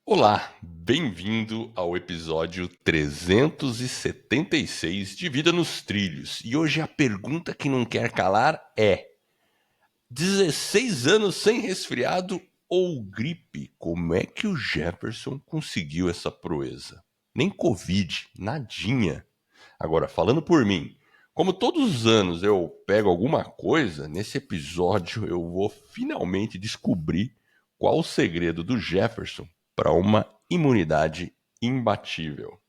Olá, bem-vindo ao episódio 376 de Vida nos Trilhos. E hoje a pergunta que não quer calar é: 16 anos sem resfriado ou gripe? Como é que o Jefferson conseguiu essa proeza? Nem Covid, nadinha. Agora, falando por mim, como todos os anos eu pego alguma coisa, nesse episódio eu vou finalmente descobrir qual o segredo do Jefferson para uma imunidade imbatível.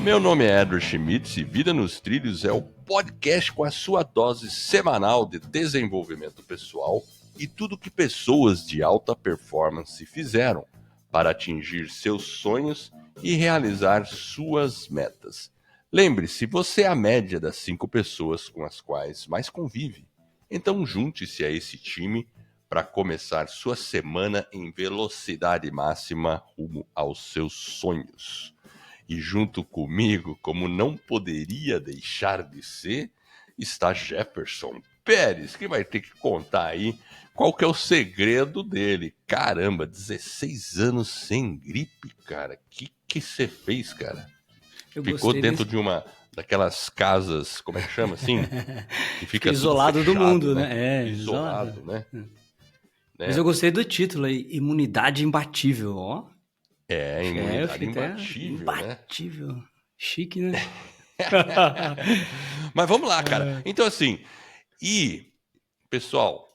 Meu nome é Edward Schmitz e Vida nos Trilhos é o podcast com a sua dose semanal de desenvolvimento pessoal e tudo que pessoas de alta performance fizeram para atingir seus sonhos e realizar suas metas. Lembre-se, você é a média das 5 pessoas com as quais mais convive. Então junte-se a esse time para começar sua semana em velocidade máxima rumo aos seus sonhos. E junto comigo, como não poderia deixar de ser, está Jefferson Pérez, que vai ter que contar aí qual que é o segredo dele. Caramba, 16 anos sem gripe, cara. Que você fez, cara? Eu Ficou gostei dentro desse. de uma daquelas casas, como é que chama assim? Que Fica fica tudo isolado do fechado, mundo, né? né? É, isolado. Isolado, né? Mas né? eu gostei do título aí, Imunidade Imbatível, ó. É, É, eu imunidade fiquei até imbatível, né? imbatível. Chique, né? Mas vamos lá, cara. Então, assim, e, pessoal,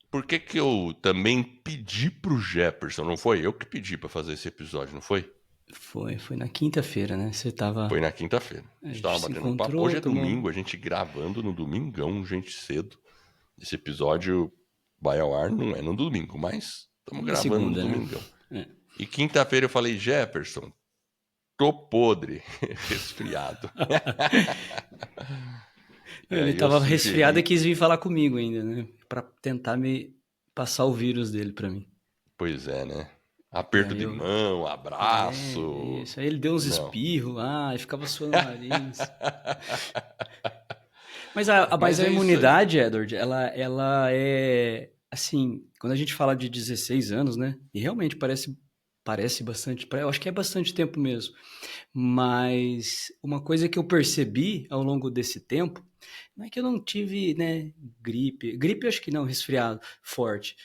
por que que eu também pedi pro Jefferson? Não foi eu que pedi pra fazer esse episódio, não foi? Foi na quinta-feira, né? Você Foi tava. na quinta-feira. A A gente gente tava se batendo um papo. Hoje encontrou, é domingo, tomou. a gente gravando no domingão, gente cedo. Esse episódio vai ao ar, não é no domingo, mas estamos Na gravando no segunda, né? domingão. É. E quinta-feira eu falei, Jefferson, tô podre, resfriado. E Ele aí eu tava resfriado e sugeri, quis vir falar comigo ainda, né? Pra tentar me passar o vírus dele pra mim. pois é, né? E Aperto aí de eu. mão, É, abraço. isso. Aí ele deu uns Não. espirros lá e ficava suando o nariz. Mas a Mas é isso aí. imunidade, Edward, ela é assim, quando a gente fala de 16 anos, né? E realmente parece bastante, eu acho que é bastante tempo mesmo. Mas uma coisa que eu percebi ao longo desse tempo, não é que eu não tive, né, gripe eu acho que não, resfriado forte.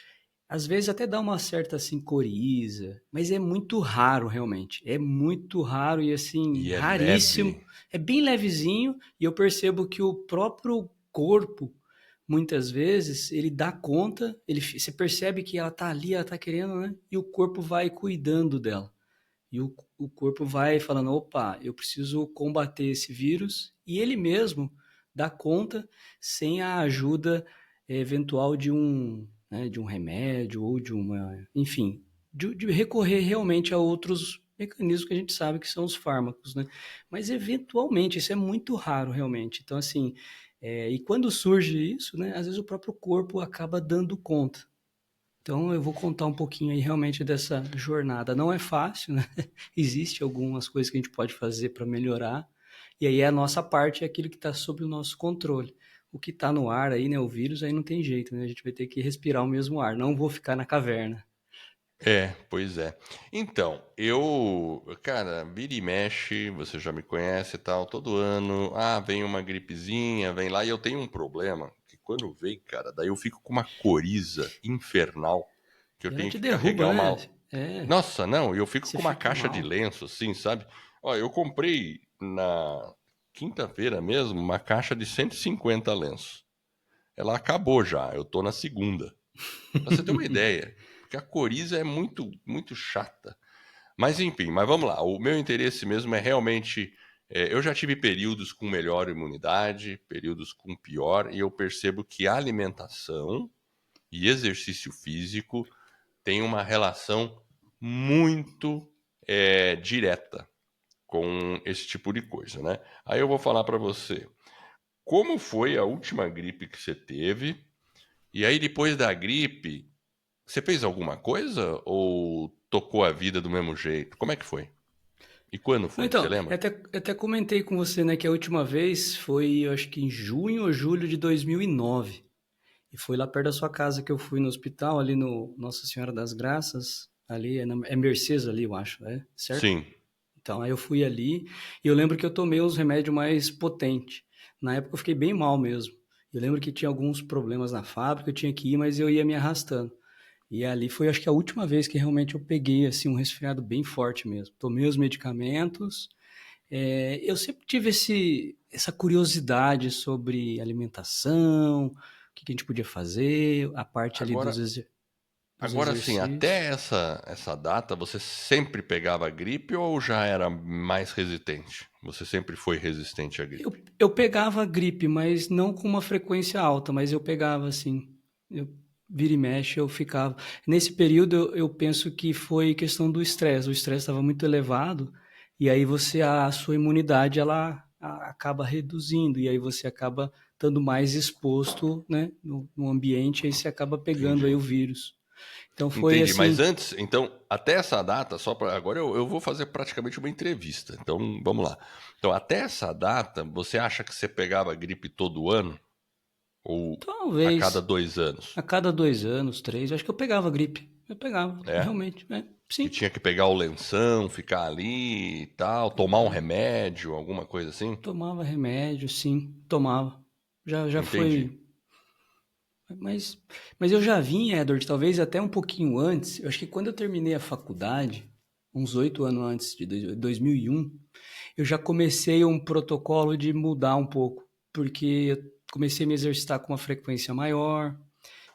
Às vezes até dá uma certa assim coriza, mas é muito raro realmente. É muito raro e assim, E é raríssimo. leve. É bem levezinho e eu percebo que o próprio corpo, muitas vezes, ele dá conta, você percebe que ela tá ali, ela tá querendo, né? E o corpo vai cuidando dela. E o corpo vai falando: opa, eu preciso combater esse vírus, e ele mesmo dá conta sem a ajuda eventual de de um remédio ou de uma. Enfim, de recorrer realmente a outros mecanismos que a gente sabe que são os fármacos, né? Mas eventualmente, isso é muito raro realmente. Então, assim, e quando surge isso, né, às vezes o próprio corpo acaba dando conta. Então eu vou contar um pouquinho aí realmente dessa jornada. Não é fácil, né? Existem algumas coisas que a gente pode fazer para melhorar. E aí a nossa parte é aquilo que está sob o nosso controle. O que está no ar aí, né? O vírus aí não tem jeito, né? A gente vai ter que respirar o mesmo ar. Não vou ficar na caverna. É, pois é. Então, cara, vira e mexe, você já me conhece e tal, todo ano, vem uma gripezinha, vem lá, e eu tenho um problema, que quando vem, cara, daí eu fico com uma coriza infernal, que eu E ela tenho te que derruba, carregar né? uma... É, Nossa, não, eu fico você com uma fica caixa de mal. lenço, assim, sabe? Ó, eu comprei na quinta-feira mesmo uma caixa de 150 lenços. Ela acabou já, eu tô na segunda. Pra você ter uma ideia, porque a coriza é muito, muito chata. Mas enfim, mas vamos lá. O meu interesse mesmo é realmente. Eu já tive períodos com melhor imunidade, períodos com pior, e eu percebo que a alimentação e exercício físico têm uma relação muito direta com esse tipo de coisa, né? Aí eu vou falar para você como foi a última gripe que você teve, e aí depois da gripe, você fez alguma coisa ou tocou a vida do mesmo jeito? Como é que foi? E quando Não, foi? Você então, lembra? eu até comentei com você, né, que a última vez foi, eu acho que em junho ou julho de 2009. E foi lá perto da sua casa que eu fui no hospital, ali no Nossa Senhora das Graças, ali, é Mercês ali, eu acho, certo? Sim. Então, aí eu fui ali e eu lembro que eu tomei os remédios mais potentes. Na época eu fiquei bem mal mesmo. Eu lembro que tinha alguns problemas na fábrica, eu tinha que ir, mas eu ia me arrastando. E ali foi, acho que a última vez que realmente eu peguei, assim, um resfriado bem forte mesmo. Tomei os medicamentos. Eu sempre tive essa curiosidade sobre alimentação, o que que a gente podia fazer, a parte ali Agora, dos agora sim, exercícios. até essa data, você sempre pegava gripe ou já era mais resistente? Você sempre foi resistente à gripe? Eu pegava gripe, mas não com uma frequência alta, mas eu pegava assim. Eu vira e mexe, eu ficava. Nesse período, eu penso que foi questão do estresse. O estresse estava muito elevado, e aí a sua imunidade, acaba reduzindo, e aí você acaba estando mais exposto, né, no ambiente, aí você acaba pegando aí Entendi. o vírus. Então foi Entendi. Mas assim. antes, então, até essa data, só para agora eu vou fazer praticamente uma entrevista. Então, vamos lá. Então, até essa data, você acha que você pegava gripe todo ano? Ou a cada Talvez 2 anos? a cada 2 anos, três, acho que eu pegava gripe. Eu pegava, É? realmente, Que sim. tinha que pegar o lenção, ficar ali e tal, tomar um remédio, alguma coisa assim? Tomava remédio, sim, tomava. Já Entendi. foi. Mas, mas eu já vim, Edward, talvez até um pouquinho antes. Eu acho que quando eu terminei a faculdade, uns 8 anos antes, de 2001, eu já comecei um protocolo de mudar um pouco, porque eu comecei a me exercitar com uma frequência maior,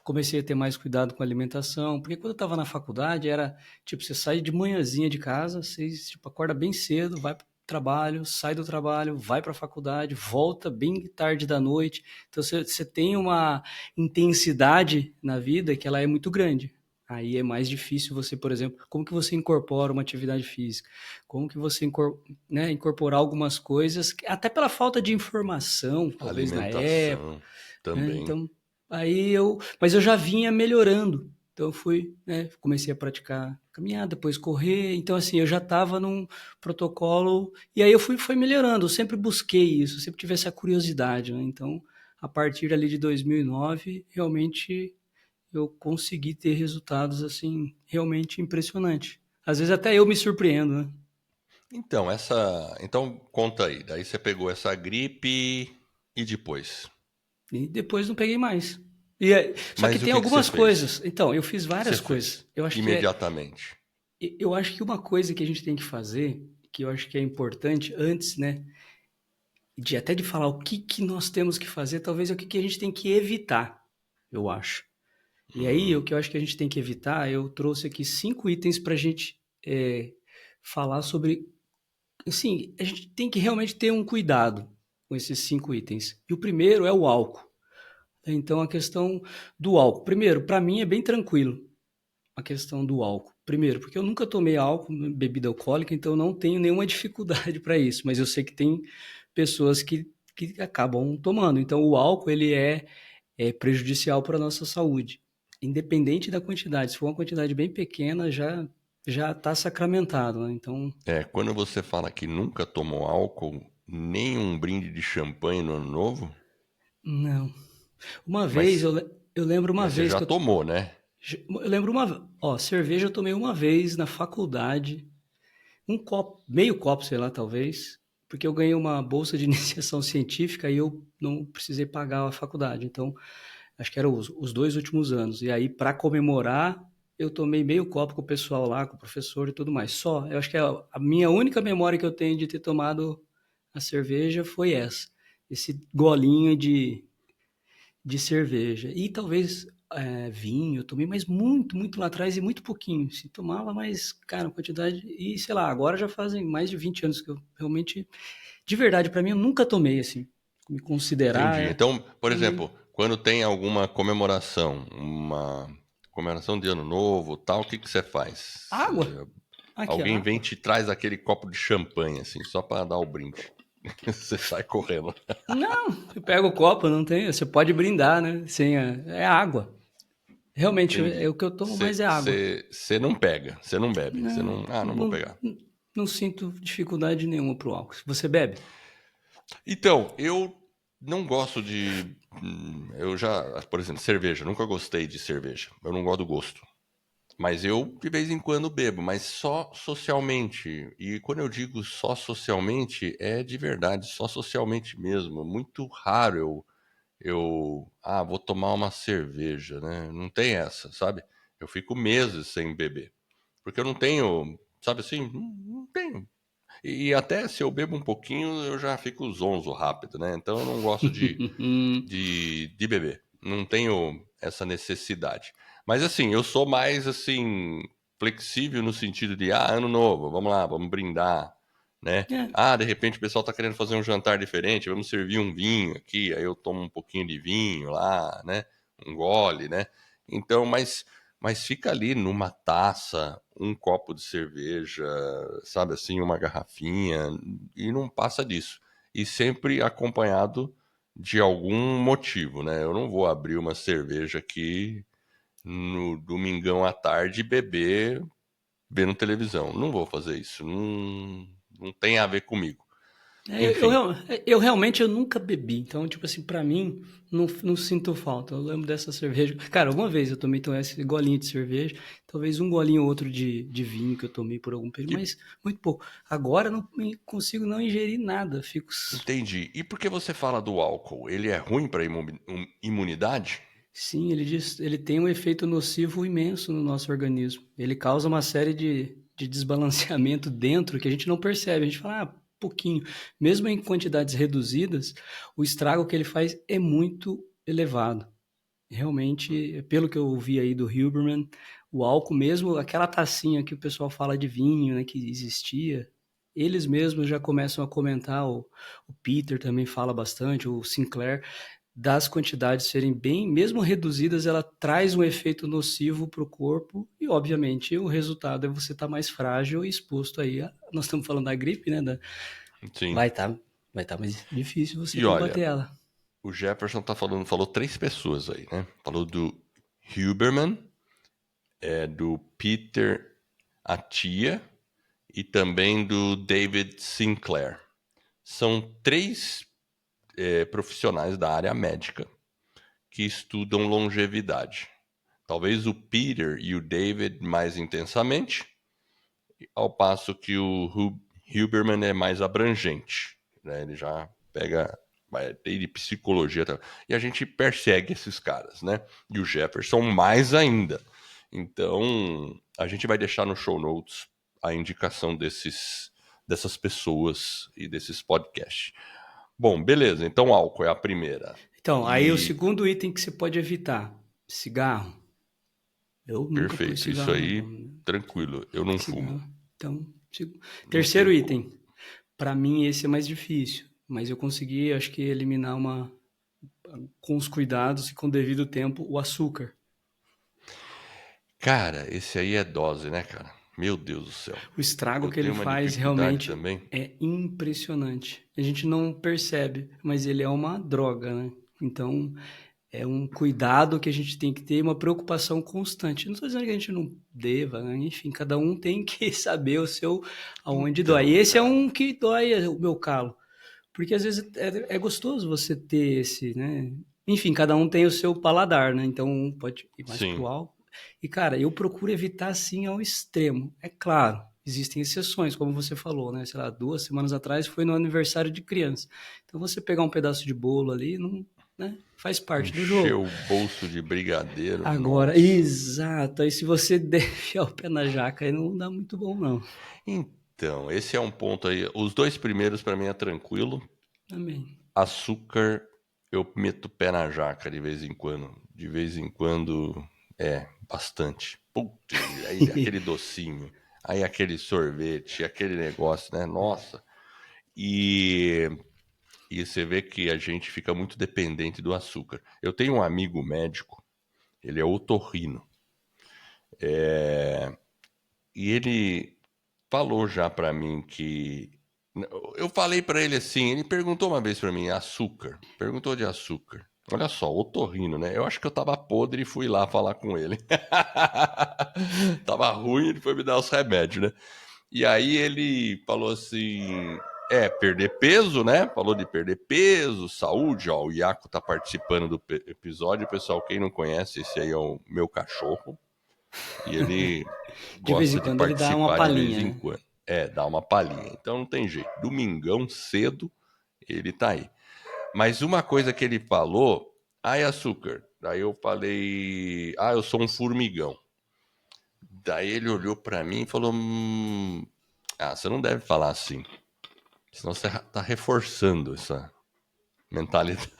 comecei a ter mais cuidado com a alimentação, porque quando eu estava na faculdade era, tipo, você sai de manhãzinha de casa, você, tipo, acorda bem cedo, vai para o trabalho, sai do trabalho, vai para a faculdade, volta bem tarde da noite, então você tem uma intensidade na vida que ela é muito grande. Aí é mais difícil você, por exemplo, como que você incorpora uma atividade física? Como que você né, incorporar algumas coisas, até pela falta de informação, talvez na época, Alimentação né? também. Então, mas eu já vinha melhorando. Então eu fui, né, comecei a praticar caminhar, depois correr. Então assim, eu já estava num protocolo e aí foi melhorando. Eu sempre busquei isso, sempre tive essa curiosidade, né? Então, a partir ali de 2009, realmente eu consegui ter resultados assim realmente impressionantes. Às vezes até eu me surpreendo, né? Então, então conta aí. Daí você pegou essa gripe e depois. E depois não peguei mais. Só que Mas o tem que que você algumas fez? coisas. Então, eu fiz O que que você várias fez? coisas. Eu acho que Imediatamente. Eu acho que uma coisa que a gente tem que fazer, que eu acho que é importante antes, né, até de falar o que que nós temos que fazer, talvez é o que que a gente tem que evitar, eu acho. E aí, o Hum, que eu acho que a gente tem que evitar, eu trouxe aqui 5 itens para a gente falar sobre. Assim, a gente tem que realmente ter um cuidado com esses 5 itens. E o primeiro é o álcool. Então, a questão do álcool. Primeiro, para mim é bem tranquilo a questão do álcool. Primeiro, porque eu nunca tomei álcool, bebida alcoólica, então eu não tenho nenhuma dificuldade para isso, mas eu sei que tem pessoas que acabam tomando. Então o álcool ele é prejudicial para a nossa saúde, independente da quantidade. Se for uma quantidade bem pequena, já está sacramentado, né? Então, quando você fala que nunca tomou álcool, nem um brinde de champanhe no ano novo, não. Uma vez, mas, eu lembro uma mas você vez já que tomou, né? eu lembro cerveja eu tomei uma vez na faculdade. Um copo, meio copo, sei lá, talvez, porque eu ganhei uma bolsa de iniciação científica e eu não precisei pagar a faculdade. Então, acho que eram os 2 últimos anos. E aí, para comemorar, eu tomei meio copo com o pessoal lá, com o professor e tudo mais. Só. Eu acho que a minha única memória que eu tenho de ter tomado a cerveja foi essa. Esse golinho de cerveja. E talvez vinho, eu tomei, mas muito, muito lá atrás e muito pouquinho. Se tomava, mas, cara, quantidade. E sei lá, agora já fazem mais de 20 anos que eu realmente, de verdade, para mim, eu nunca tomei assim. Me considerar, Entendi. Então, por tomei exemplo, quando tem alguma comemoração, uma comemoração de ano novo, tal, o que que você faz? água. Aqui, Alguém vem e água. te traz aquele copo de champanhe, assim, só para dar o brinde. Você sai correndo. Não, eu pego o copo, não tem. Você pode brindar, né? Sem é água. Realmente, Entendi. o que eu tomo mais é água. Você não pega, você não bebe, você Não, não. Ah, não vou não, pegar. não sinto dificuldade nenhuma pro álcool. Você bebe? Então, eu não gosto de. eu já, por exemplo, cerveja, nunca gostei de cerveja. Eu não gosto do gosto. Mas eu, de vez em quando, bebo, mas só socialmente. E quando eu digo só socialmente, é de verdade, só socialmente mesmo. Muito raro vou tomar uma cerveja, né? Não tem essa, sabe? Eu fico meses sem beber. Porque eu não tenho, sabe assim, não tenho. E até se eu bebo um pouquinho, eu já fico zonzo rápido, né? Então eu não gosto de beber. Não tenho essa necessidade. Mas assim, eu sou mais assim flexível no sentido de ano novo, vamos lá, vamos brindar, né? É, De repente o pessoal tá querendo fazer um jantar diferente, vamos servir um vinho aqui, aí eu tomo um pouquinho de vinho lá, né? Um gole, né? Então, mas fica ali numa taça, um copo de cerveja, sabe assim, uma garrafinha, e não passa disso. E sempre acompanhado de algum motivo, né? Eu não vou abrir uma cerveja aqui no domingão à tarde e beber vendo televisão. Não vou fazer isso. Não, não tem a ver comigo. Enfim, eu realmente eu nunca bebi, então, tipo assim, pra mim, não sinto falta. Eu lembro dessa cerveja. Cara, uma vez eu tomei então, esse golinho de cerveja, talvez um golinho ou outro de vinho que eu tomei por algum período, e- mas muito pouco. Agora eu não consigo não ingerir nada, fico. entendi. E por que você fala do álcool? Ele é ruim para imunidade? Sim, ele tem um efeito nocivo imenso no nosso organismo. Ele causa uma série de desbalanceamento dentro que a gente não percebe. A gente fala, pouquinho. Mesmo em quantidades reduzidas, o estrago que ele faz é muito elevado. Realmente, pelo que eu ouvi aí do Huberman, o álcool mesmo, aquela tacinha que o pessoal fala de vinho, né, que existia, eles mesmos já começam a comentar, o Peter também fala bastante, o Sinclair, das quantidades serem bem, mesmo reduzidas, ela traz um efeito nocivo para o corpo e, obviamente, o resultado é você estar mais frágil e exposto aí. Nós estamos falando da gripe, né? Sim. Vai estar vai tá mais difícil você E olha, combater ela. o Jefferson falou três pessoas aí, né? Falou do Huberman, do Peter Attia e também do David Sinclair. São três profissionais da área médica que estudam longevidade. Talvez o Peter e o David mais intensamente, ao passo que o Huberman é mais abrangente, né? Ele já pega desde psicologia, e a gente persegue esses caras, né? E o Jefferson mais ainda. Então, a gente vai deixar no show notes a indicação dessas pessoas e desses podcasts. Bom, beleza. Então, álcool é a primeira. Então, aí o E segundo item que você pode evitar, cigarro. Eu nunca pus perfeito. Isso cigarro, aí, não. tranquilo. Eu não fumo. Cigarro. Então, Não tem terceiro como. item. Para mim esse é mais difícil, mas eu consegui, acho que eliminar com os cuidados e com o devido tempo o açúcar. Cara, esse aí é dose, né, cara? Meu Deus do céu. O estrago Eu que ele tenho uma faz dificuldade realmente também. é impressionante. A gente não percebe, mas ele é uma droga, né? Então, é um cuidado que a gente tem que ter, uma preocupação constante. Não estou dizendo que a gente não deva, né? Enfim, cada um tem que saber o seu aonde dói. E Então, esse é cara. um que dói o meu calo, porque às vezes é gostoso você ter esse, né? Enfim, cada um tem o seu paladar, né? Então um pode ir mais pro Sim. álcool. E cara, eu procuro evitar assim ao extremo. É claro, existem exceções, como você falou, né? Sei lá, 2 semanas atrás foi no aniversário de criança. Então você pegar um pedaço de bolo ali, não, né? Faz parte do jogo. Encheu o bolso de brigadeiro. Agora, Nossa. exato. Aí se você deixar o pé na jaca, aí não dá muito bom, não. Então, esse é um ponto aí. Os dois primeiros pra mim é tranquilo. Amém. Açúcar, eu meto o pé na jaca de vez em quando. De vez em quando, bastante. Putz, aí aquele docinho, aí aquele sorvete, aquele negócio, né? Nossa. E, e você vê que a gente fica muito dependente do açúcar. Eu tenho um amigo médico, ele é otorrino, e ele falou já pra mim que eu falei pra ele assim, ele perguntou uma vez pra mim, açúcar. Perguntou de açúcar. Olha só, otorrino, né? Eu acho que eu tava podre e fui lá falar com ele. Tava ruim, ele foi me dar os remédios, né? E aí ele falou assim: perder peso, né? Falou de perder peso, saúde, ó. O Iaco tá participando do episódio. Pessoal, quem não conhece, esse aí é o meu cachorro. E ele De vez em gosta de quando ele dá uma participar de vez palhinha, em né? quando. Dá uma palhinha. Então não tem jeito. Domingão cedo, ele tá aí. Mas uma coisa que ele falou, ai, açúcar. Daí eu falei, eu sou um formigão. Daí ele olhou pra mim e falou, você não deve falar assim. Senão você tá reforçando essa mentalidade.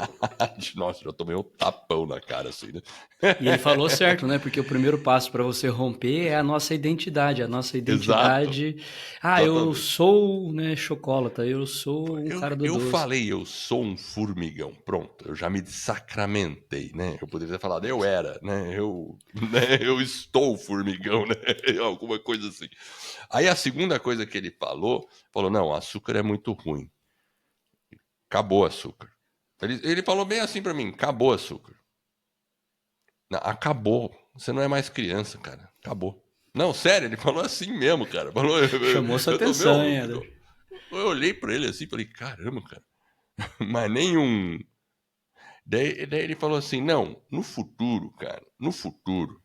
Nossa, já tomei um tapão na cara assim, né? E ele falou certo, né? Porque o primeiro passo para você romper é a nossa identidade. A nossa Exato, identidade. Eu exatamente. sou, né, chocolata, eu sou um Eu, cara do eu doce. falei, eu sou um formigão. Pronto, eu já me sacramentei, né? Eu poderia ter falado, eu era, né? Eu estou formigão, né? Alguma coisa assim. Aí a segunda coisa que ele falou, não, açúcar é muito ruim. Acabou açúcar. Ele falou bem assim pra mim, acabou açúcar. Não, acabou. Você não é mais criança, cara. Acabou. Não, sério, ele falou assim mesmo, cara. Falou, Chamou sua eu tô, atenção, meu, hein, Eder? eu olhei pra ele assim e falei, caramba, cara. Mas nenhum. Daí ele falou assim: não, no futuro, cara, no futuro,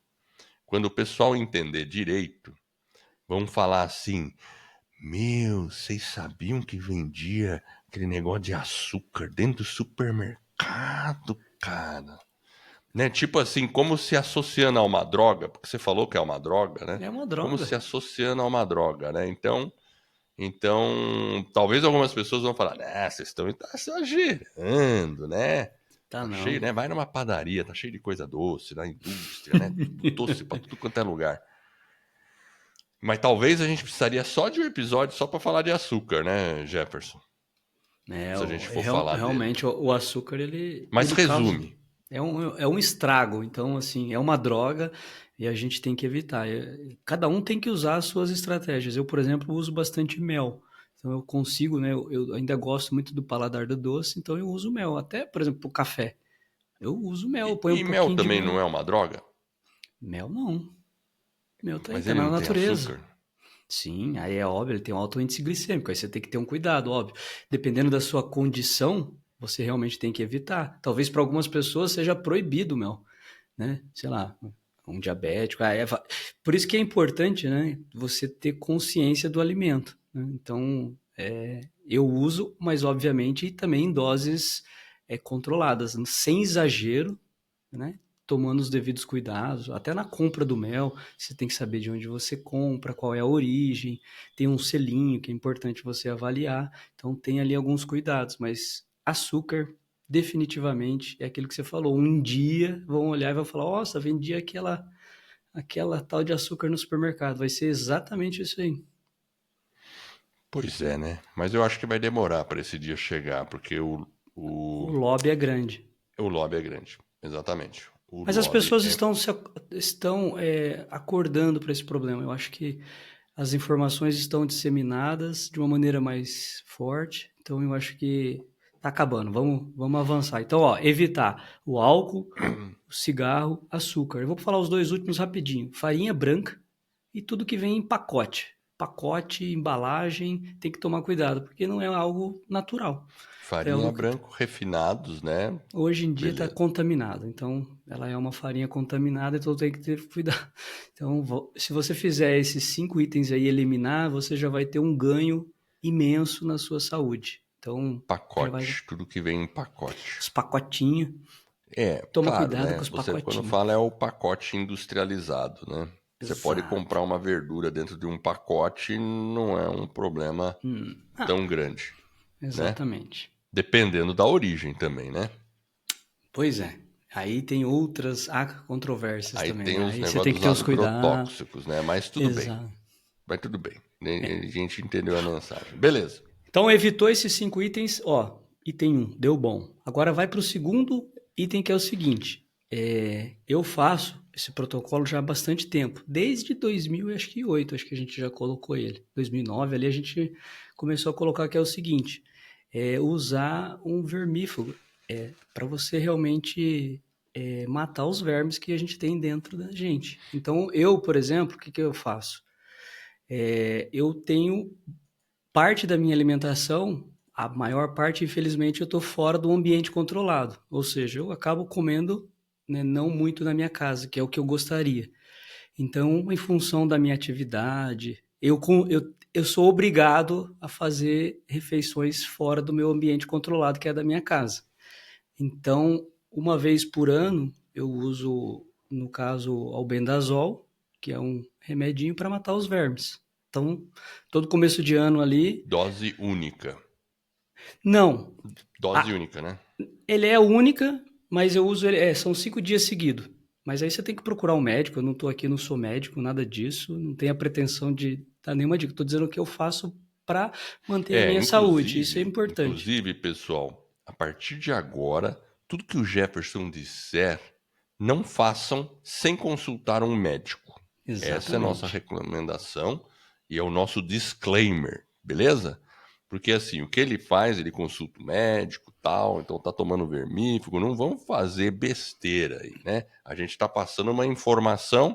quando o pessoal entender direito, vão falar assim: meu, vocês sabiam que vendia aquele negócio de açúcar dentro do supermercado, cara? Né? Tipo assim, como se associando a uma droga, porque você falou que é uma droga, né? É uma Como droga. se associando a uma droga, né? Então, talvez algumas pessoas vão falar, né, vocês estão exagerando, né? Tá Tá não. cheio, né? Vai numa padaria, tá cheio de coisa doce, na indústria, né? Tudo doce pra tudo quanto é lugar. Mas talvez a gente precisaria só de um episódio só pra falar de açúcar, né, Jefferson? Se a gente for falar dele. Realmente o açúcar Mas ele causa. resume. É um estrago, então, assim, é uma droga e a gente tem que evitar. Cada um tem que usar as suas estratégias. Eu, por exemplo, uso bastante mel. Então, eu consigo, né? Eu ainda gosto muito do paladar do doce, então eu uso mel. Até, por exemplo, o café. Eu uso mel, eu ponho um E mel pouquinho de também mel. não é uma droga? Mel não. Mel tá aí, Mas tá ele na não tem natureza. açúcar? Sim, aí é óbvio, ele tem um alto índice glicêmico, aí você tem que ter um cuidado, óbvio. Dependendo da sua condição, você realmente tem que evitar. Talvez para algumas pessoas seja proibido o mel, né? Sei lá, um diabético. Por isso que é importante, né? Você ter consciência do alimento, né? Então, eu uso, mas obviamente também em doses controladas, sem exagero, né? Tomando os devidos cuidados, até na compra do mel, você tem que saber de onde você compra, qual é a origem, tem um selinho que é importante você avaliar, então tem ali alguns cuidados, mas açúcar definitivamente é aquilo que você falou, um dia vão olhar e vão falar, nossa, vendia aquela tal de açúcar no supermercado, vai ser exatamente isso aí. Pois é, né? Mas eu acho que vai demorar para esse dia chegar, porque O o, lobby é grande. o lobby é grande. Exatamente. O Mas as lobby pessoas é. estão acordando para esse problema. Eu acho que as informações estão disseminadas de uma maneira mais forte. Então, eu acho que está acabando. Vamos avançar. Então, ó, evitar o álcool, o cigarro, açúcar. Eu vou falar os dois últimos rapidinho. Farinha branca e tudo que vem em pacote. Pacote, embalagem, tem que tomar cuidado, porque não é algo natural. É Farinha algo que branco refinados, né? hoje em dia está Beleza. contaminado, então ela é uma farinha contaminada, então tem que ter cuidado. Então, se você fizer esses 5 itens aí e eliminar, você já vai ter um ganho imenso na sua saúde. Então, já vai Pacote, tudo que vem em pacote. os pacotinhos, toma Claro, cuidado com né? os Você quando pacotinhos. fala é o pacote industrializado, né? Você pode Exato. comprar uma verdura dentro de um pacote, não é um problema Ah, tão grande, né? exatamente. Dependendo da origem também, né? Pois é. Aí tem outras controvérsias Aí também, tem né? os Aí você negócios tem que dos ter os cuidados. agrotóxicos, né? Mas tudo bem. Exato. Vai tudo bem. A gente entendeu a mensagem. Beleza. Então, evitou esses 5 itens, ó, item 1, deu bom. Agora vai para o segundo item, que é o seguinte, eu faço esse protocolo já há bastante tempo, desde 2008, acho que a gente já colocou ele, 2009, ali a gente começou a colocar que é o seguinte, usar um vermífugo, para você realmente matar os vermes que a gente tem dentro da gente. Então, eu, por exemplo, o que eu faço? Eu tenho parte da minha alimentação, a maior parte, infelizmente, eu estou fora do ambiente controlado. Ou seja, eu acabo comendo, né, não muito na minha casa, que é o que eu gostaria. Então, em função da minha atividade, eu sou obrigado a fazer refeições fora do meu ambiente controlado, que é da minha casa. Então, uma vez por ano, eu uso, no caso, albendazol, que é um remedinho para matar os vermes. Então, todo começo de ano ali, Dose única. não. Dose única, né? Ele é única, mas eu uso ele. São 5 dias seguidos. Mas aí você tem que procurar um médico. Eu não estou aqui, não sou médico, nada disso. Não tenho a pretensão de dar nenhuma dica. Estou dizendo o que eu faço para manter a minha saúde. Isso é importante. Inclusive, pessoal, a partir de agora, tudo que o Jefferson disser, não façam sem consultar um médico. Essa é a nossa Exatamente. recomendação e é o nosso disclaimer, beleza? Porque assim, o que ele faz, ele consulta o médico, tal, então tá tomando vermífugo, não vamos fazer besteira aí, né? A gente tá passando uma informação,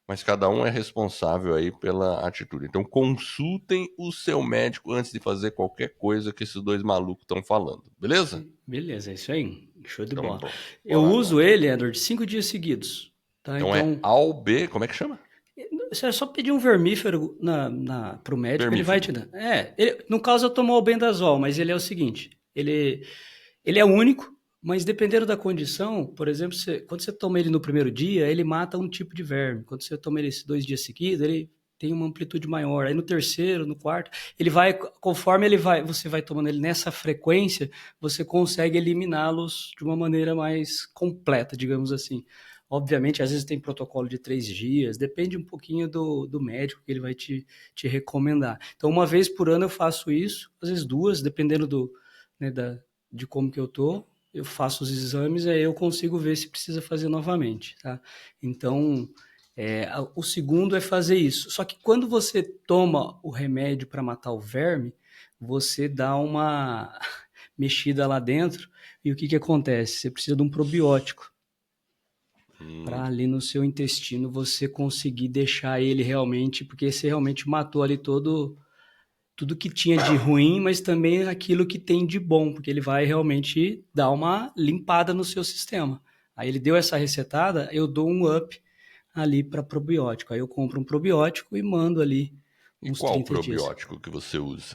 mas cada um é responsável aí pela atitude. Então consultem o seu médico antes de fazer qualquer coisa que esses dois malucos estão falando, beleza? Beleza, é isso aí. Show de Então bola. pronto, Eu vai lá uso anota aí. ele, Edward, 5 dias seguidos. Tá? Então é Então, ALB, como é que chama? você é só pedir um vermífero pro médico, ele vai te Vermífugo. dar. No caso eu tomo albendazol, mas ele é o seguinte, ele é único, mas dependendo da condição, por exemplo, quando você toma ele no primeiro dia, ele mata um tipo de verme. Quando você toma ele 2 dias seguidos, ele tem uma amplitude maior. Aí no terceiro, no quarto, ele vai, conforme você vai tomando ele nessa frequência, você consegue eliminá-los de uma maneira mais completa, digamos assim. Obviamente, às vezes tem protocolo de 3 dias, depende um pouquinho do médico que ele vai te recomendar. Então, uma vez por ano eu faço isso, às vezes duas, dependendo né, de como que eu tô. Eu faço os exames e aí eu consigo ver se precisa fazer novamente, tá? Então, o segundo é fazer isso. Só que quando você toma o remédio para matar o verme, você dá uma mexida lá dentro e o que que acontece? Você precisa de um probiótico para ali no seu intestino você conseguir deixar ele realmente, porque você realmente matou ali tudo que tinha de ruim, mas também aquilo que tem de bom, porque ele vai realmente dar uma limpada no seu sistema. Aí ele deu essa recetada, eu dou um up ali para probiótico. Aí eu compro um probiótico e mando ali E uns qual 30 dias. probiótico que você usa?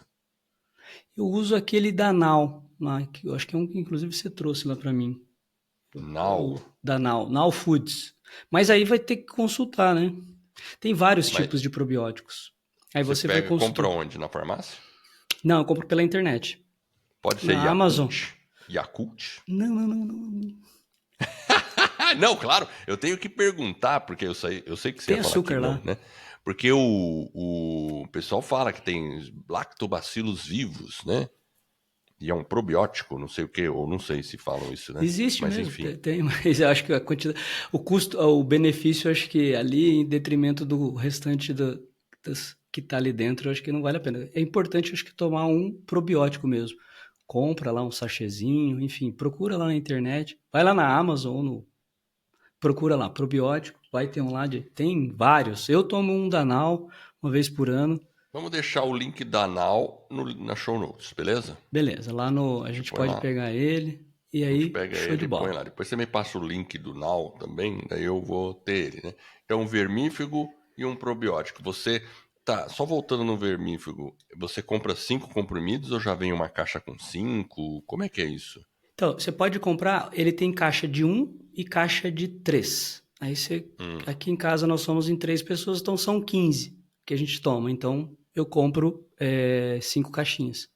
Eu uso aquele Danal, lá, que eu acho que é um que inclusive você trouxe lá para mim. Nau? Da Now Foods. Mas aí vai ter que consultar, né? Tem vários Mas tipos de probióticos. Aí você você vai pega, compra consultar. onde? Na farmácia? Não, eu compro pela internet. Pode ser Na Amazon. Yakult? Yakult? Não, não, não, não. Não, claro, eu tenho que perguntar, porque eu sei que você Tem ia falar que açúcar não, lá. né? Porque o pessoal fala que tem lactobacilos vivos, né? E é um probiótico, não sei o que, ou não sei se falam isso, né? Existe Mas mesmo, enfim. tem, mas eu acho que a quantidade, o custo, o benefício, eu acho que ali, em detrimento do restante que tá ali dentro, eu acho que não vale a pena. É importante, eu acho que tomar um probiótico mesmo. Compra lá um sachêzinho, enfim, procura lá na internet, vai lá na Amazon ou procura lá, probiótico, vai ter um lá, tem vários. Eu tomo um Danal uma vez por ano. Vamos deixar o link da Nau na show notes, beleza? Beleza, a A gente gente põe pode lá. pegar ele e A gente aí, pega show ele de e põe bola. lá. Depois você me passa o link do Now também, daí eu vou ter ele, né? Então, um vermífugo e um probiótico. Você tá, só voltando no vermífugo, você compra 5 comprimidos ou já vem uma caixa com 5? Como é que é isso? Então, você pode comprar, ele tem caixa de um e caixa de 3. Hum. Aqui em casa nós somos em 3 pessoas, então são 15 que a gente toma. Então, eu compro 5 caixinhas.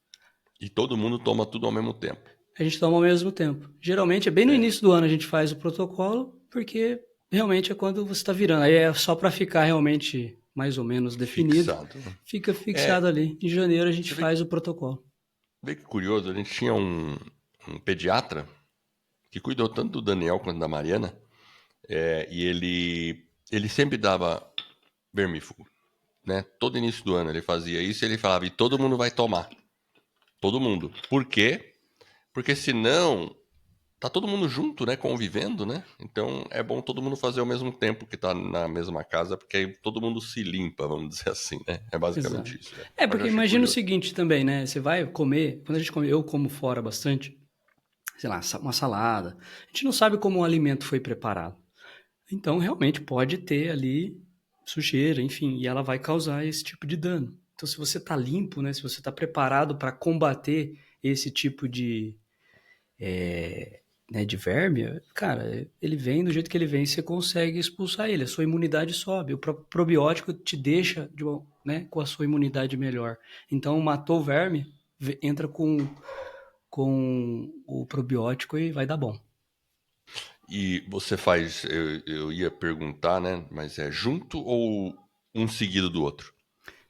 E todo mundo toma tudo ao mesmo tempo. A gente toma ao mesmo tempo. Geralmente é bem no É, início do ano a gente faz o protocolo, porque realmente é quando você está virando. Aí é só para ficar realmente mais ou menos definido. fixado, né? Fica É, fixado ali. Em janeiro a gente você faz o protocolo. vê que curioso, a gente tinha um pediatra que cuidou tanto do Daniel quanto da Mariana, e ele sempre dava vermífugo, né? Todo início do ano ele fazia isso e ele falava, e todo mundo vai tomar. Todo mundo. Por quê? Porque senão tá todo mundo junto, né, convivendo, né? Então é bom todo mundo fazer ao mesmo tempo que tá na mesma casa, porque aí todo mundo se limpa, vamos dizer assim, né? É Exato. basicamente isso, né? É, Mas eu porque achei imagina o curioso. seguinte também, né? Você vai comer, quando a gente come, eu como fora bastante, sei lá, uma salada. A gente não sabe como o alimento foi preparado. Então, realmente pode ter ali sujeira, enfim, e ela vai causar esse tipo de dano. Então, se você está limpo, né, se você está preparado para combater esse tipo né, de verme, cara, ele vem do jeito que ele vem, você consegue expulsar ele, a sua imunidade sobe. O próprio probiótico te deixa né, com a sua imunidade melhor. Então, matou o verme, entra com o probiótico e vai dar bom. E você faz, eu ia perguntar, né? Mas é junto ou um seguido do outro?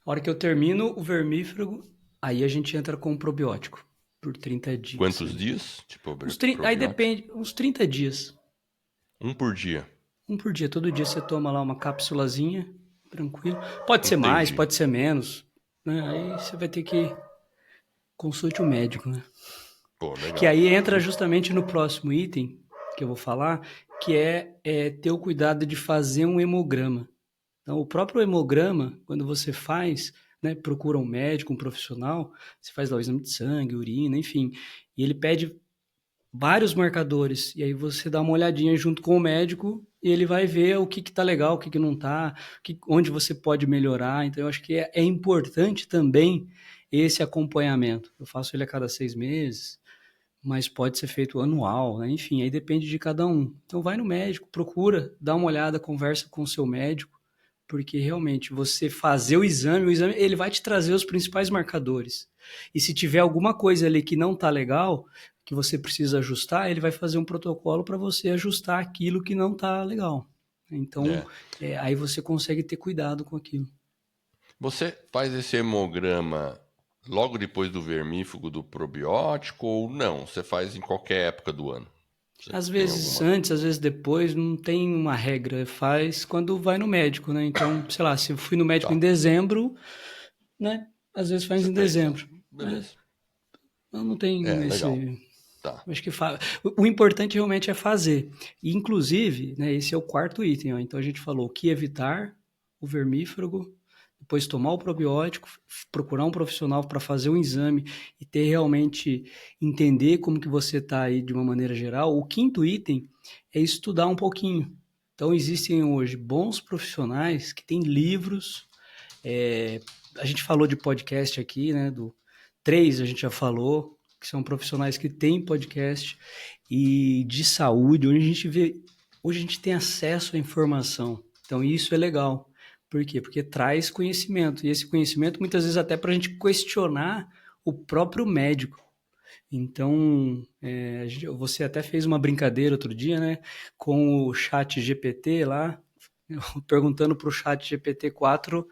A hora que eu termino o vermífugo, aí a gente entra com o probiótico por 30 dias Quantos ali. dias? Tipo, Aí probiótico? depende, uns 30 dias. Um por dia. Um por dia. Todo dia você toma lá uma cápsulazinha, tranquilo. Pode ser mais, Entendi. pode ser menos. Né? Aí você vai ter que consulte o médico, né? Pô, Que legal. aí entra justamente no próximo item que eu vou falar, que é ter o cuidado de fazer um hemograma. Então, o próprio hemograma, quando você faz, né, procura um médico, um profissional, você faz lá o exame de sangue, urina, enfim, e ele pede vários marcadores, e aí você dá uma olhadinha junto com o médico e ele vai ver o que tá legal, o que que não tá, onde você pode melhorar. Então, eu acho que é importante também esse acompanhamento. Eu faço ele a cada 6 meses, mas pode ser feito anual, né? Enfim, aí depende de cada um. Então vai no médico, procura, dá uma olhada, conversa com o seu médico, porque realmente você fazer o exame ele vai te trazer os principais marcadores. E se tiver alguma coisa ali que não tá legal, que você precisa ajustar, ele vai fazer um protocolo para você ajustar aquilo que não tá legal. Então, É. aí você consegue ter cuidado com aquilo. Você faz esse hemograma logo depois do vermífugo do probiótico ou não? Você faz em qualquer época do ano? Você Às tem vezes alguma. antes, às vezes depois, não tem uma regra. Faz quando vai no médico, né? Então, sei lá, se eu fui no médico em Tá, dezembro, né? Às vezes faz você em fez lá. dezembro. Mas Beleza. não tem É, legal. esse. Tá. Acho que o importante realmente é fazer. E, inclusive, né, esse é o quarto item. Ó. Então a gente falou o que evitar, o vermífugo, depois tomar o probiótico, procurar um profissional para fazer um exame e ter realmente entender como que você está aí de uma maneira geral. O quinto item é estudar um pouquinho. Então existem hoje bons profissionais que têm livros. A gente falou de podcast aqui, né? Do três a gente já falou, que são profissionais que têm podcast e de saúde, onde a gente vê, hoje a gente tem acesso à informação. Então isso é legal. Por quê? Porque traz conhecimento. E esse conhecimento, muitas vezes, até para a gente questionar o próprio médico. Então, você até fez uma brincadeira outro dia, né? Com o chat GPT lá, perguntando para o chat GPT-4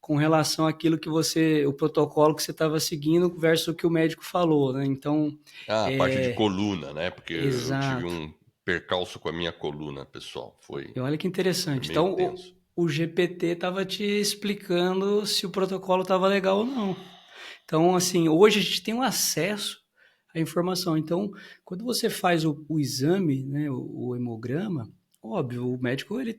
com relação àquilo que o protocolo que você estava seguindo versus o que o médico falou, né? Então, Ah, a parte de é, coluna, né? Porque eu tive exato. um percalço com a minha coluna, pessoal. E olha que Foi interessante. meio Então, tenso. o GPT estava te explicando se o protocolo estava legal ou não. Então, assim, hoje a gente tem um acesso à informação. Então, quando você faz o exame, né, o hemograma, óbvio, o médico ele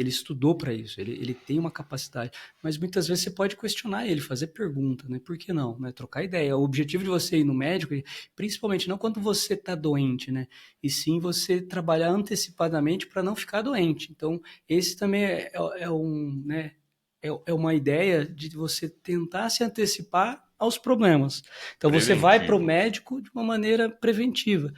estudou para isso, ele tem uma capacidade, mas muitas vezes você pode questionar ele, fazer pergunta, né? Por que não? Né? Trocar ideia. O objetivo de você ir no médico, principalmente não quando você está doente, né? E sim você trabalhar antecipadamente para não ficar doente. Então, esse também é um, né? É uma ideia de você tentar se antecipar aos problemas. Então você vai para o Preventivo. médico de uma maneira preventiva.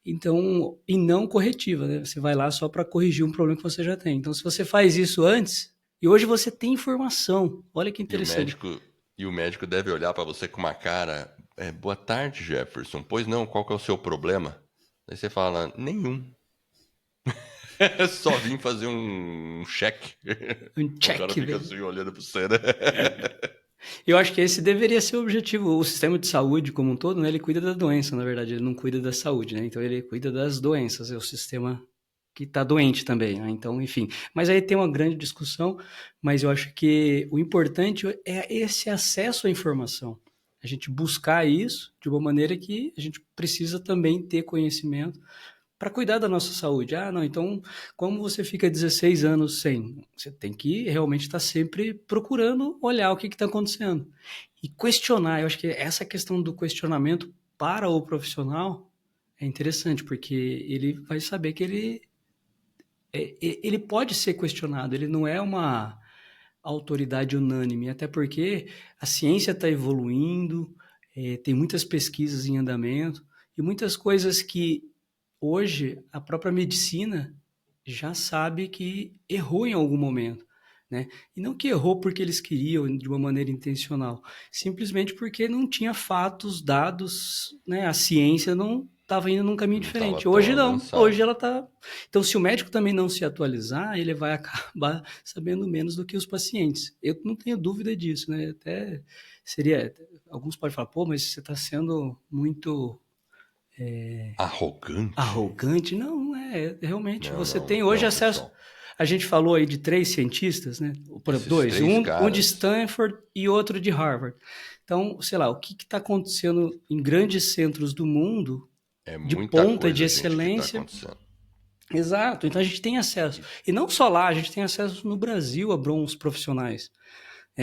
Então, e não corretiva, né? Você vai lá só para corrigir um problema que você já tem. Então, se você faz isso antes, e hoje você tem informação. Olha que E o interessante. médico, e o médico deve olhar para você com uma cara. Boa tarde, Jefferson. Pois não, qual que é o seu problema? Aí você fala, nenhum. Só vim fazer um cheque. Um O cara check, fica velho. assim olhando para você, né? Eu acho que esse deveria ser o objetivo. O sistema de saúde como um todo, né, ele cuida da doença, na verdade, ele não cuida da saúde, né? Então ele cuida das doenças, é o sistema que está doente também, né? Então, enfim. Mas aí tem uma grande discussão, mas eu acho que o importante é esse acesso à informação. A gente buscar isso de uma maneira que a gente precisa também ter conhecimento para cuidar da nossa saúde. Ah, não, então como você fica 16 anos sem? Você tem que realmente estar sempre procurando olhar o que está acontecendo. E questionar, eu acho que essa questão do questionamento para o profissional é interessante, porque ele vai saber que ele pode ser questionado, ele não é uma autoridade unânime, até porque a ciência está evoluindo, tem muitas pesquisas em andamento e muitas coisas que hoje a própria medicina já sabe que errou em algum momento, né? E não que errou porque eles queriam de uma maneira intencional, simplesmente porque não tinha fatos, dados, né? A ciência não estava indo num caminho Não estava diferente. tão Hoje não, hoje avançado. ela está. Então, se o médico também não se atualizar, ele vai acabar sabendo menos do que os pacientes. Eu não tenho dúvida disso, né? Até seria. Alguns podem falar, pô, mas você está sendo muito Arrogante? arrogante. Não, não é. Realmente, Não, você não, tem hoje não, acesso. pessoal. A gente falou aí de 3 cientistas, né? Por exemplo, Esses dois, três um de caras Stanford e outro de Harvard. Então, sei lá, o que está acontecendo em grandes centros do mundo é de muita ponta de coisa, gente, que está excelência. acontecendo. Exato, então a gente tem acesso. E- E não só lá, a gente tem acesso no Brasil a bons profissionais,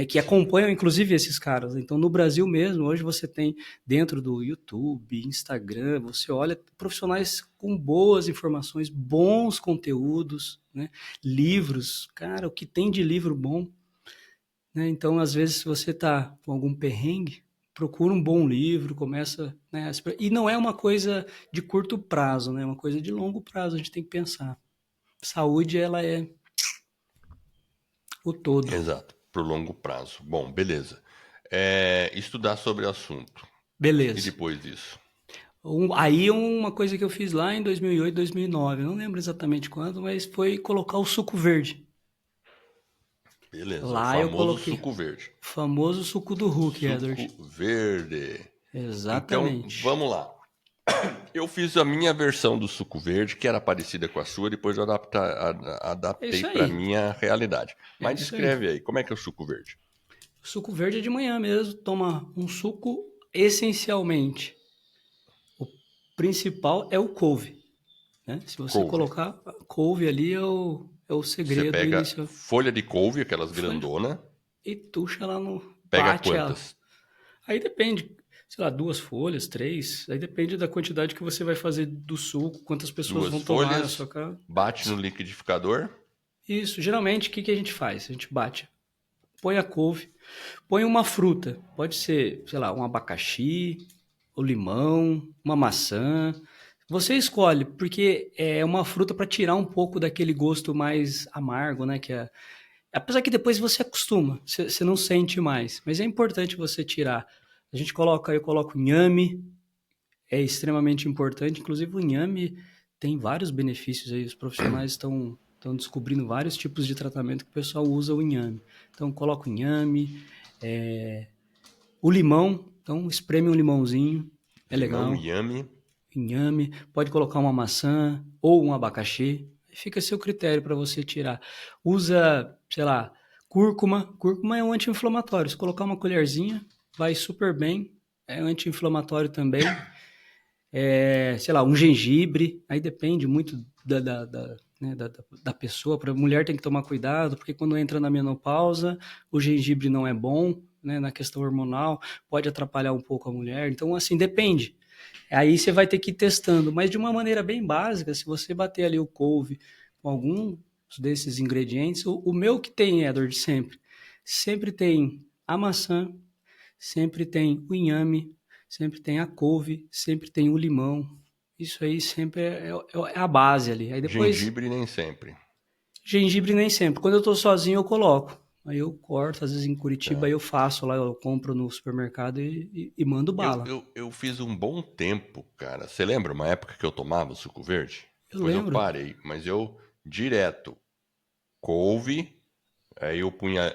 que sim, acompanham inclusive esses caras. Então, no Brasil mesmo, hoje você tem dentro do YouTube, Instagram, você olha profissionais com boas informações, bons conteúdos, né? Livros, cara, o que tem de livro bom, né? Então, às vezes, se você está com algum perrengue, procura um bom livro, começa, né? E não é uma coisa de curto prazo, né? É uma coisa de longo prazo, a gente tem que pensar. Saúde, ela é o todo. exato, pro longo prazo. Bom, beleza. Estudar sobre o assunto. E Beleza. depois disso? Aí uma coisa que eu fiz lá em 2008, 2009, eu não lembro exatamente quando, mas foi colocar o suco verde. Beleza, o Lá eu famoso coloquei suco verde. o famoso suco do Hulk, Edward. Suco verde. Então, Exatamente. vamos lá. Eu fiz a minha versão do suco verde, que era parecida com a sua, depois eu É adaptei isso para aí. minha realidade. É Mas isso aí. descreve aí, como é que é o suco verde? O suco verde é de manhã mesmo, toma um suco essencialmente. O principal é o couve, né? Se você Couve. colocar couve ali é o Você segredo pega inicial. folha de couve, aquelas Foi grandona, e tucha ela no pega bate ela. quantas? Aí depende, sei lá, 2 folhas, 3. Aí depende da quantidade que você vai fazer do suco, quantas pessoas Duas vão tomar na sua folhas, casa. bate no liquidificador. Isso, geralmente, o que a gente faz? A gente bate, põe a couve, põe uma fruta. Pode ser, sei lá, um abacaxi, o limão, uma maçã. Você escolhe, porque é uma fruta para tirar um pouco daquele gosto mais amargo, né? Apesar que depois você acostuma, você não sente mais. Mas é importante você tirar. Eu coloco inhame, é extremamente importante. Inclusive, o inhame tem vários benefícios aí. Os profissionais estão descobrindo vários tipos de tratamento que o pessoal usa o inhame. Então, coloca o inhame, o limão. Então, espreme um limãozinho, é Limão, legal. inhame. Inhame, pode colocar uma maçã ou um abacaxi. Fica a seu critério para você tirar. Usa, sei lá, cúrcuma. Cúrcuma é um anti-inflamatório. Se colocar uma colherzinha, vai super bem. É anti-inflamatório também. Sei lá, um gengibre, aí depende muito né, da pessoa. Para a mulher tem que tomar cuidado, porque quando entra na menopausa, o gengibre não é bom, né, na questão hormonal, pode atrapalhar um pouco a mulher. Então, assim, depende. Aí você vai ter que ir testando, mas de uma maneira bem básica, se você bater ali o couve com algum desses ingredientes, o meu que tem, Edward, sempre tem a maçã, sempre tem o inhame, sempre tem a couve, sempre tem o limão. Isso aí sempre é a base ali. Aí depois, Gengibre nem sempre. gengibre nem sempre. Quando eu tô sozinho, eu coloco. Aí eu corto, às vezes em Curitiba, aí Tá. eu faço lá, eu compro no supermercado e mando Eu, bala. eu, eu fiz um bom tempo, cara. Você lembra uma época que eu tomava suco verde? Eu Depois eu lembro. parei, mas eu direto couve, aí eu punha,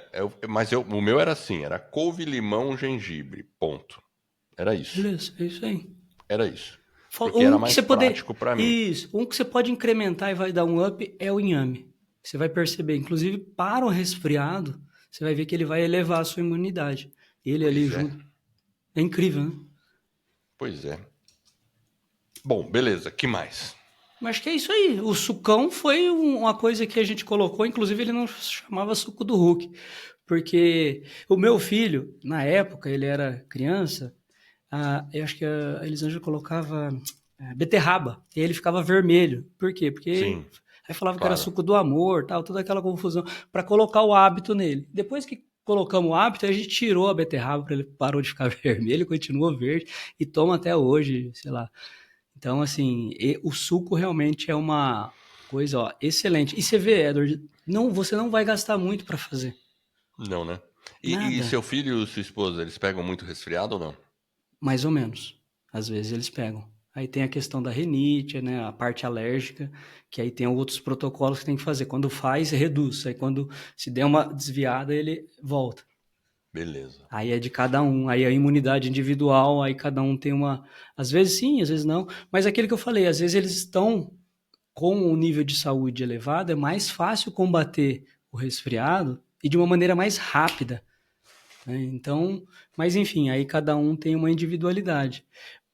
o meu era assim, era couve, limão, gengibre, ponto. Era isso. Beleza, é isso aí. Era isso. Porque era Um que mais você poder. prático pra mim. Isso, um que você pode incrementar e vai dar um up é o inhame. Você vai perceber, inclusive para o resfriado, você vai ver que ele vai elevar a sua imunidade. Ele ali Pois é. junto. É incrível, né? Pois é. Bom, beleza. Que mais? Mas acho que é isso aí. O sucão foi uma coisa que a gente colocou, inclusive ele não chamava suco do Hulk, porque o meu filho, na época, ele era criança, eu acho que a Elisângela colocava beterraba, e ele ficava vermelho. Por quê? Porque Sim, aí falava que era claro. suco do amor, tal, toda aquela confusão, para colocar o hábito nele. Depois que colocamos o hábito, a gente tirou a beterraba, ele parou de ficar vermelho, continuou verde e toma até hoje, sei lá. Então, assim, o suco realmente é uma coisa, ó, excelente. E você vê, Edward, não, você não vai gastar muito para fazer. Não, né? E Nada, seu filho e sua esposa, eles pegam muito resfriado ou não? mais ou menos. Às vezes eles pegam. Aí tem a questão da rinite, né, a parte alérgica, que aí tem outros protocolos que tem que fazer. Quando faz, reduz. Aí quando se der uma desviada, ele volta. Beleza. Aí é de cada um, aí a imunidade individual, aí cada um tem uma. Às vezes sim, às vezes não. Mas aquilo que eu falei, às vezes eles estão com o nível de saúde elevado, é mais fácil combater o resfriado e de uma maneira mais rápida, né? Então, mas enfim, aí cada um tem uma individualidade.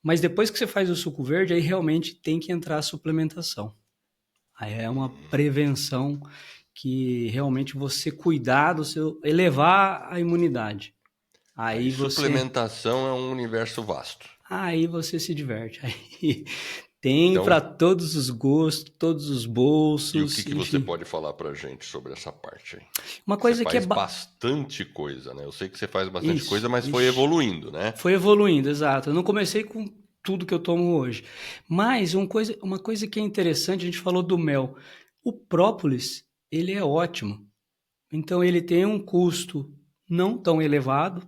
Mas depois que você faz o suco verde, aí realmente tem que entrar a suplementação. Aí é uma prevenção que realmente você cuidar do seu, elevar a imunidade. Aí Aí você, suplementação é um universo vasto. aí você se diverte. Aí tem Então, para todos os gostos, todos os e o que bolsos, que você enfim. pode falar pra gente sobre essa parte aí? Uma Você coisa que é faz bastante coisa, né? Eu sei que você faz bastante coisa, isso, mas foi ixi, evoluindo, né? foi evoluindo, exato. Eu não comecei com tudo que eu tomo hoje. Mas uma coisa que é interessante, a gente falou do mel. O própolis, ele é ótimo. Então ele tem um custo não tão elevado,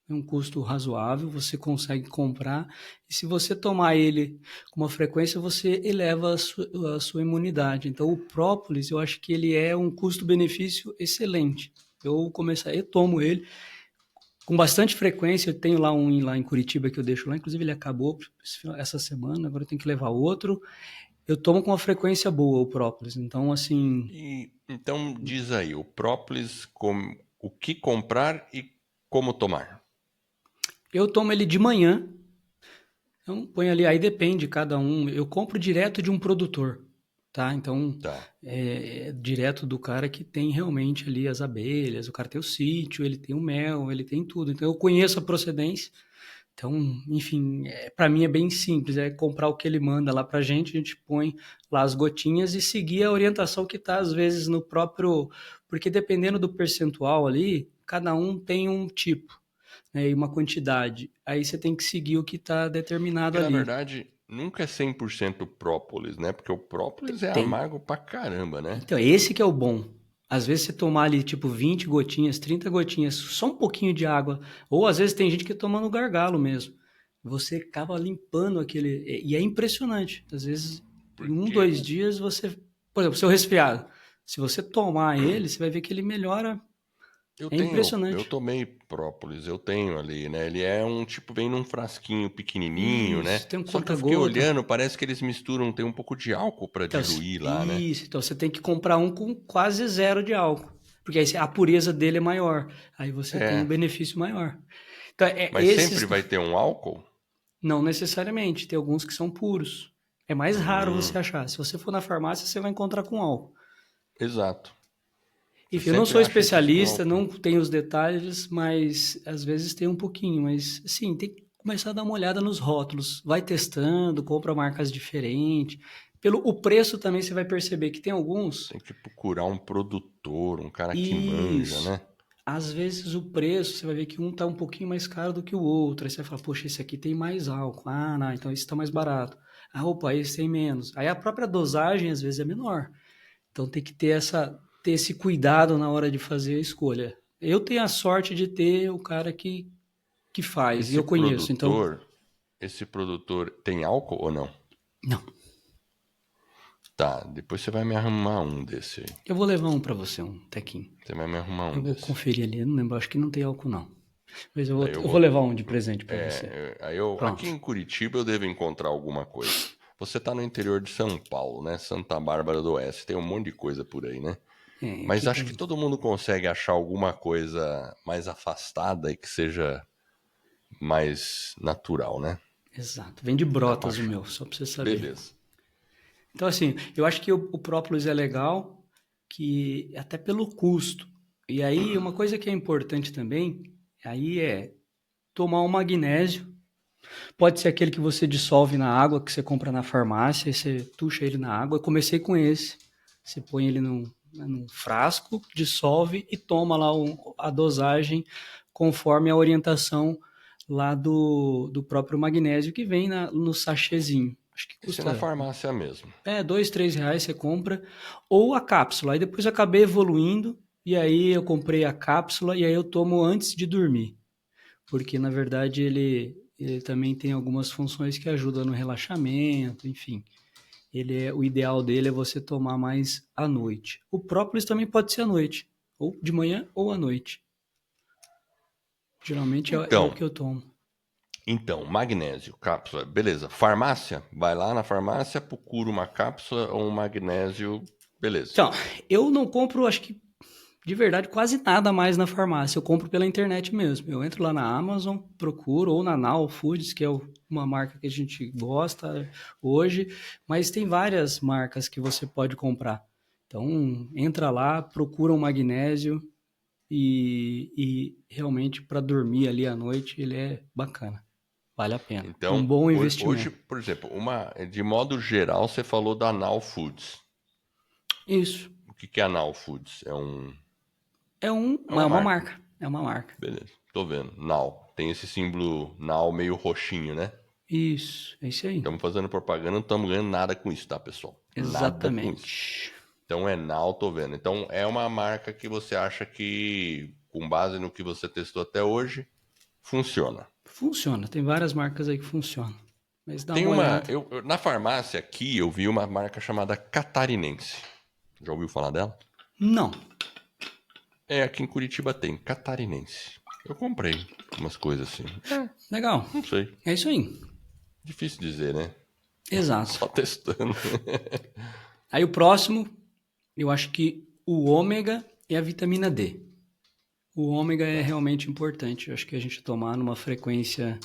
é um custo razoável, você consegue comprar. E se você tomar ele com uma frequência, você eleva a sua imunidade. Então o própolis, eu acho que ele é um custo-benefício excelente. Eu tomo ele com bastante frequência. Eu tenho lá um lá em Curitiba que eu deixo lá, inclusive ele acabou essa semana, agora eu tenho que levar outro. Eu tomo com uma frequência boa o própolis, então assim, E então diz aí, o própolis, o que comprar e como tomar. eu tomo ele de manhã, então põe ali, aí depende cada um, eu compro direto de um produtor, tá? Então, Tá. é direto do cara que tem realmente ali as abelhas, o cara tem o sítio, ele tem o mel, ele tem tudo, então eu conheço a procedência. Então, enfim, para mim é bem simples, é comprar o que ele manda lá pra gente, a gente põe lá as gotinhas e seguir a orientação que tá às vezes no próprio, porque dependendo do percentual ali, cada um tem um tipo, né, e uma quantidade. Aí você tem que seguir o que tá determinado Porque na ali. verdade nunca é 100% própolis, né? Porque o própolis é Tem. amargo pra caramba, né? Então, esse que é o bom. Às vezes você tomar ali tipo 20 gotinhas, 30 gotinhas, só um pouquinho de água, ou às vezes tem gente que toma no gargalo mesmo. Você acaba limpando aquele. E é impressionante. Às vezes, em um, Porque dois dias, você. Por exemplo, seu resfriado. Se você tomar ele, você vai ver que ele melhora. É eu impressionante. tomei própolis, eu tenho ali, né? Ele é um tipo, vem num frasquinho pequenininho, né? Isso, tem um Só que eu fiquei conta-gota. olhando, parece que eles misturam, tem um pouco de álcool pra Então, diluir lá, né? isso, então você tem que comprar um com quase zero de álcool. Porque aí a pureza dele é maior. Aí você tem um É, benefício maior. Então, mas esses sempre vai ter um álcool? não necessariamente, tem alguns que são puros. É mais raro você Hum, achar. Se você for na farmácia, você vai encontrar com álcool. exato. Você Enfim, eu não sempre sou acha esses com especialista, álcool. não tenho os detalhes, mas às vezes tem um pouquinho. Mas sim, tem que começar a dar uma olhada nos rótulos. Vai testando, compra marcas diferentes. Pelo o preço também você vai perceber que tem alguns. Tem que procurar um produtor, um cara que manja, Isso. né? Às vezes o preço, você vai ver que um tá um pouquinho mais caro do que o outro. Aí você vai falar, poxa, esse aqui tem mais álcool. Ah, não, então esse tá mais barato. Ah, opa, esse tem menos. Aí a própria dosagem às vezes é menor. Então tem que ter esse cuidado na hora de fazer a escolha. Eu tenho a sorte de ter o cara que faz, e Esse eu conheço, então. produtor, esse produtor tem álcool ou não? Não. Tá, depois você vai me arrumar um desse aí. Eu vou levar um para você, um tequinho. Você vai me arrumar Eu um vou desse. conferir ali, eu não lembro, acho que não tem álcool não. Mas Daí eu eu vou vou. levar um de presente para você. Aqui Pronto. em Curitiba eu devo encontrar alguma coisa. Você tá no interior de São Paulo, né? Santa Bárbara do Oeste. Tem um monte de coisa por aí, né? É, Mas aqui acho que tem. todo mundo consegue achar alguma coisa mais afastada e que seja mais natural, né? Exato. Vem de Dá pra Brotas o achar. meu, só para você saber. Beleza. Então, assim, eu acho que o própolis é legal, que até pelo custo. E aí, uma coisa que é importante também, aí é tomar um magnésio. Pode ser aquele que você dissolve na água, que você compra na farmácia, e você tucha ele na água. Eu comecei com esse. Você põe ele num frasco, dissolve e toma lá a dosagem conforme a orientação lá do próprio magnésio que vem no sachêzinho. Acho que Isso é na custa farmácia mesmo. R$ 2, R$ 3 você compra, ou a cápsula. Aí depois eu acabei evoluindo, e aí eu comprei a cápsula, e aí eu tomo antes de dormir. Porque, na verdade, ele também tem algumas funções que ajudam no relaxamento, enfim. O ideal dele é você tomar mais à noite. O própolis também pode ser à noite, ou de manhã ou à noite. Geralmente é o Então, que eu tomo. magnésio, cápsula, beleza. Farmácia, vai lá na farmácia, procura uma cápsula ou um magnésio, beleza. Então, eu não compro, acho que de verdade, quase nada mais na farmácia. Eu compro pela internet mesmo. Eu entro lá na Amazon, procuro, ou na Now Foods, que é uma marca que a gente gosta hoje, mas tem várias marcas que você pode comprar. Então, entra lá, procura um magnésio e realmente para dormir ali à noite ele é bacana. Vale a pena. É um Então, bom hoje, investimento. por exemplo, de modo geral, você falou da Now Foods. Isso. O que é a Now Foods? É É uma uma marca. marca. É uma marca. Beleza, tô vendo. Now. Tem esse símbolo Now meio roxinho, né? Isso, é isso aí. Estamos fazendo propaganda, não estamos ganhando nada com isso, tá, pessoal? Nada com isso. Exatamente. Então é Now, tô vendo. Então é uma marca que você acha que, com base no que você testou até hoje, funciona. Funciona, tem várias marcas aí que funcionam. Mas dá Tem uma uma. olhada. Na farmácia aqui eu vi uma marca chamada Catarinense. Já ouviu falar dela? Não. É, aqui em Curitiba tem, Catarinense. Eu comprei umas coisas assim. Legal. Não sei. É isso aí. Difícil dizer, né? Exato. Só testando. Aí o próximo, eu acho que o ômega e a vitamina D. O ômega é Tá. realmente importante. Eu acho que a gente tomar numa frequência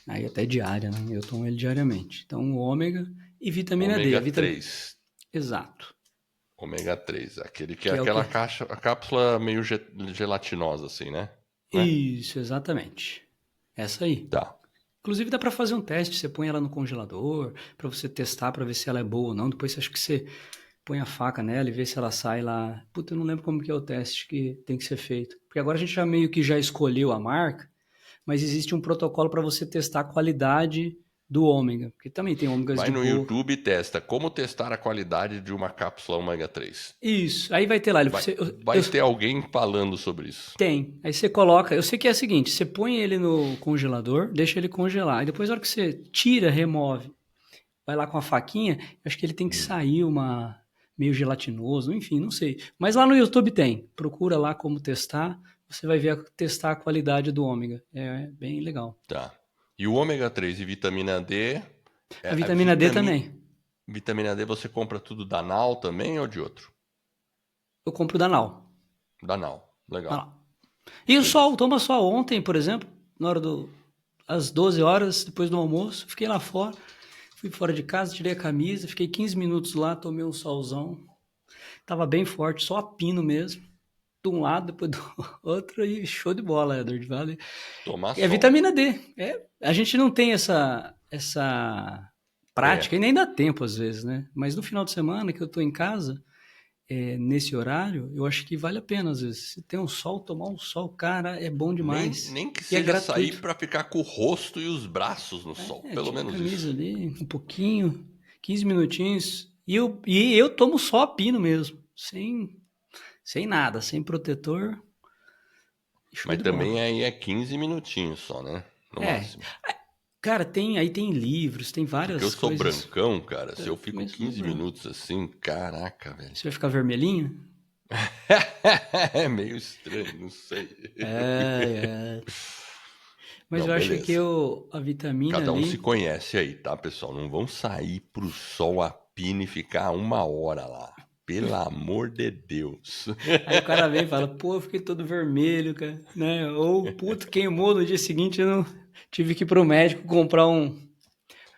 aí até diária, né? Eu tomo ele diariamente. Então, o ômega e vitamina D. Ômega 3. Exato. Ômega 3. Aquele que é Que é o que... aquela caixa, a cápsula meio gelatinosa, assim, né? Né? Isso, exatamente. Essa aí. Tá. Inclusive dá para fazer um teste, você põe ela no congelador para você testar para ver se ela é boa ou não. Depois você acha que você põe a faca nela e vê se ela sai lá. Puta, eu não lembro como que é o teste que tem que ser feito. Porque agora a gente já meio que já escolheu a marca, mas existe um protocolo para você testar a qualidade do ômega, porque também tem ômegas Vai de no boa. YouTube e testa como testar a qualidade de uma cápsula ômega 3. Isso, aí vai ter lá, Vai ter alguém falando sobre isso. tem. Aí você coloca, eu sei que é o seguinte, você põe ele no congelador, deixa ele congelar, e depois na hora que você tira, remove, vai lá com a faquinha, eu acho que ele tem que sair meio gelatinoso, enfim, não sei. Mas lá no YouTube tem. Procura lá como testar, você vai ver testar a qualidade do ômega. É bem legal. Tá. E o ômega 3 e vitamina D. A A vitamina D também. vitamina D você compra tudo da Nau também ou de outro? Eu compro da Nau. Da Nau. Ah Legal. lá. E o sol, Beleza. toma sol ontem, por exemplo, na hora às 12 horas, depois do almoço, fiquei lá fora, fui fora de casa, tirei a camisa, fiquei 15 minutos lá, tomei um solzão. Tava bem forte, só a pino mesmo. De um lado, depois do outro, e show de bola, Edward Vale. Tomar É sol. vitamina D. A gente não tem essa prática, e É. nem dá tempo às vezes, né? Mas no final de semana que eu tô em casa, nesse horário, eu acho que vale a pena às vezes. Se tem um sol, tomar um sol, cara, é bom demais. Nem que E é seja sair gratuito. para ficar com o rosto e os braços no sol. Pelo Tira a menos camisa isso. ali, um pouquinho, 15 minutinhos. E eu tomo só a pino mesmo, sem nada, sem protetor. Show Mas de bola. também aí é 15 minutinhos só, né? No É, máximo. cara, aí tem livros, tem Porque eu várias sou coisas. brancão, cara. Se eu Eu fico também sou 15 branco. minutos assim, caraca, velho. Você vai ficar vermelhinho? É meio estranho, não sei. É. Mas Não, eu acho que beleza. a vitamina Cada um se ali. conhece aí, tá, pessoal? Não vão sair pro sol a pino e ficar 1 hora lá. Pelo amor de Deus. Aí o cara vem e fala, pô, eu fiquei todo vermelho, cara, né? Ou, puto, queimou no dia seguinte, eu não tive que ir pro médico comprar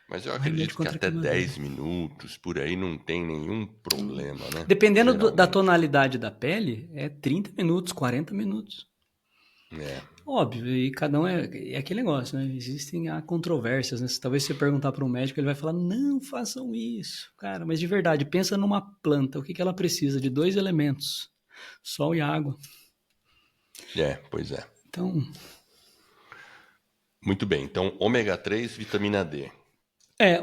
Mas eu É um remédio acredito que contra a até queimadura. 10 minutos por aí não tem nenhum problema, né? Dependendo da Geralmente. tonalidade da pele, é 30 minutos, 40 minutos. É. Óbvio, e cada um é aquele negócio, né? Existem há controvérsias, né? Talvez você perguntar para um médico, ele vai falar, não façam isso. Cara, mas de verdade, pensa numa planta, o que ela precisa? De dois elementos, sol e água. É, pois é. Então, Muito bem. Então, ômega 3, vitamina D.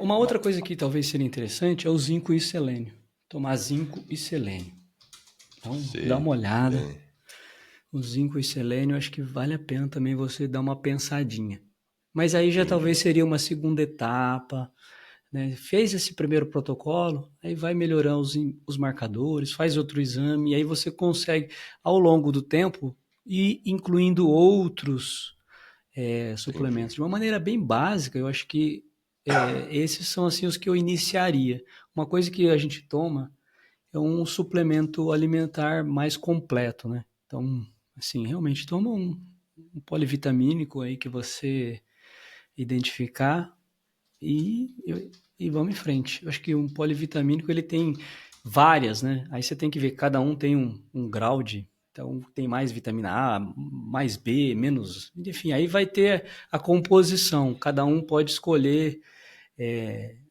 uma Ma- outra coisa que talvez seria interessante é o zinco e selênio. Tomar zinco e selênio. Então, dá Sei. uma olhada. Tem. O zinco e selênio, acho que vale a pena também você dar uma pensadinha. Mas aí já talvez Entendi. seria uma segunda etapa, né? Fez esse primeiro protocolo, aí vai melhorando os marcadores, faz outro exame, e aí você consegue, ao longo do tempo, ir incluindo outros Entendi. suplementos. De uma maneira bem básica, eu acho que esses são assim os que eu iniciaria. Uma coisa que a gente toma é um suplemento alimentar mais completo, né? Então, assim, realmente toma um polivitamínico aí que você identificar e vamos em frente. Eu acho que um polivitamínico ele tem várias, né? Aí você tem que ver, cada um tem um grau de. Então tem mais vitamina A, mais B, menos. Enfim, aí vai ter a composição. Cada um pode escolher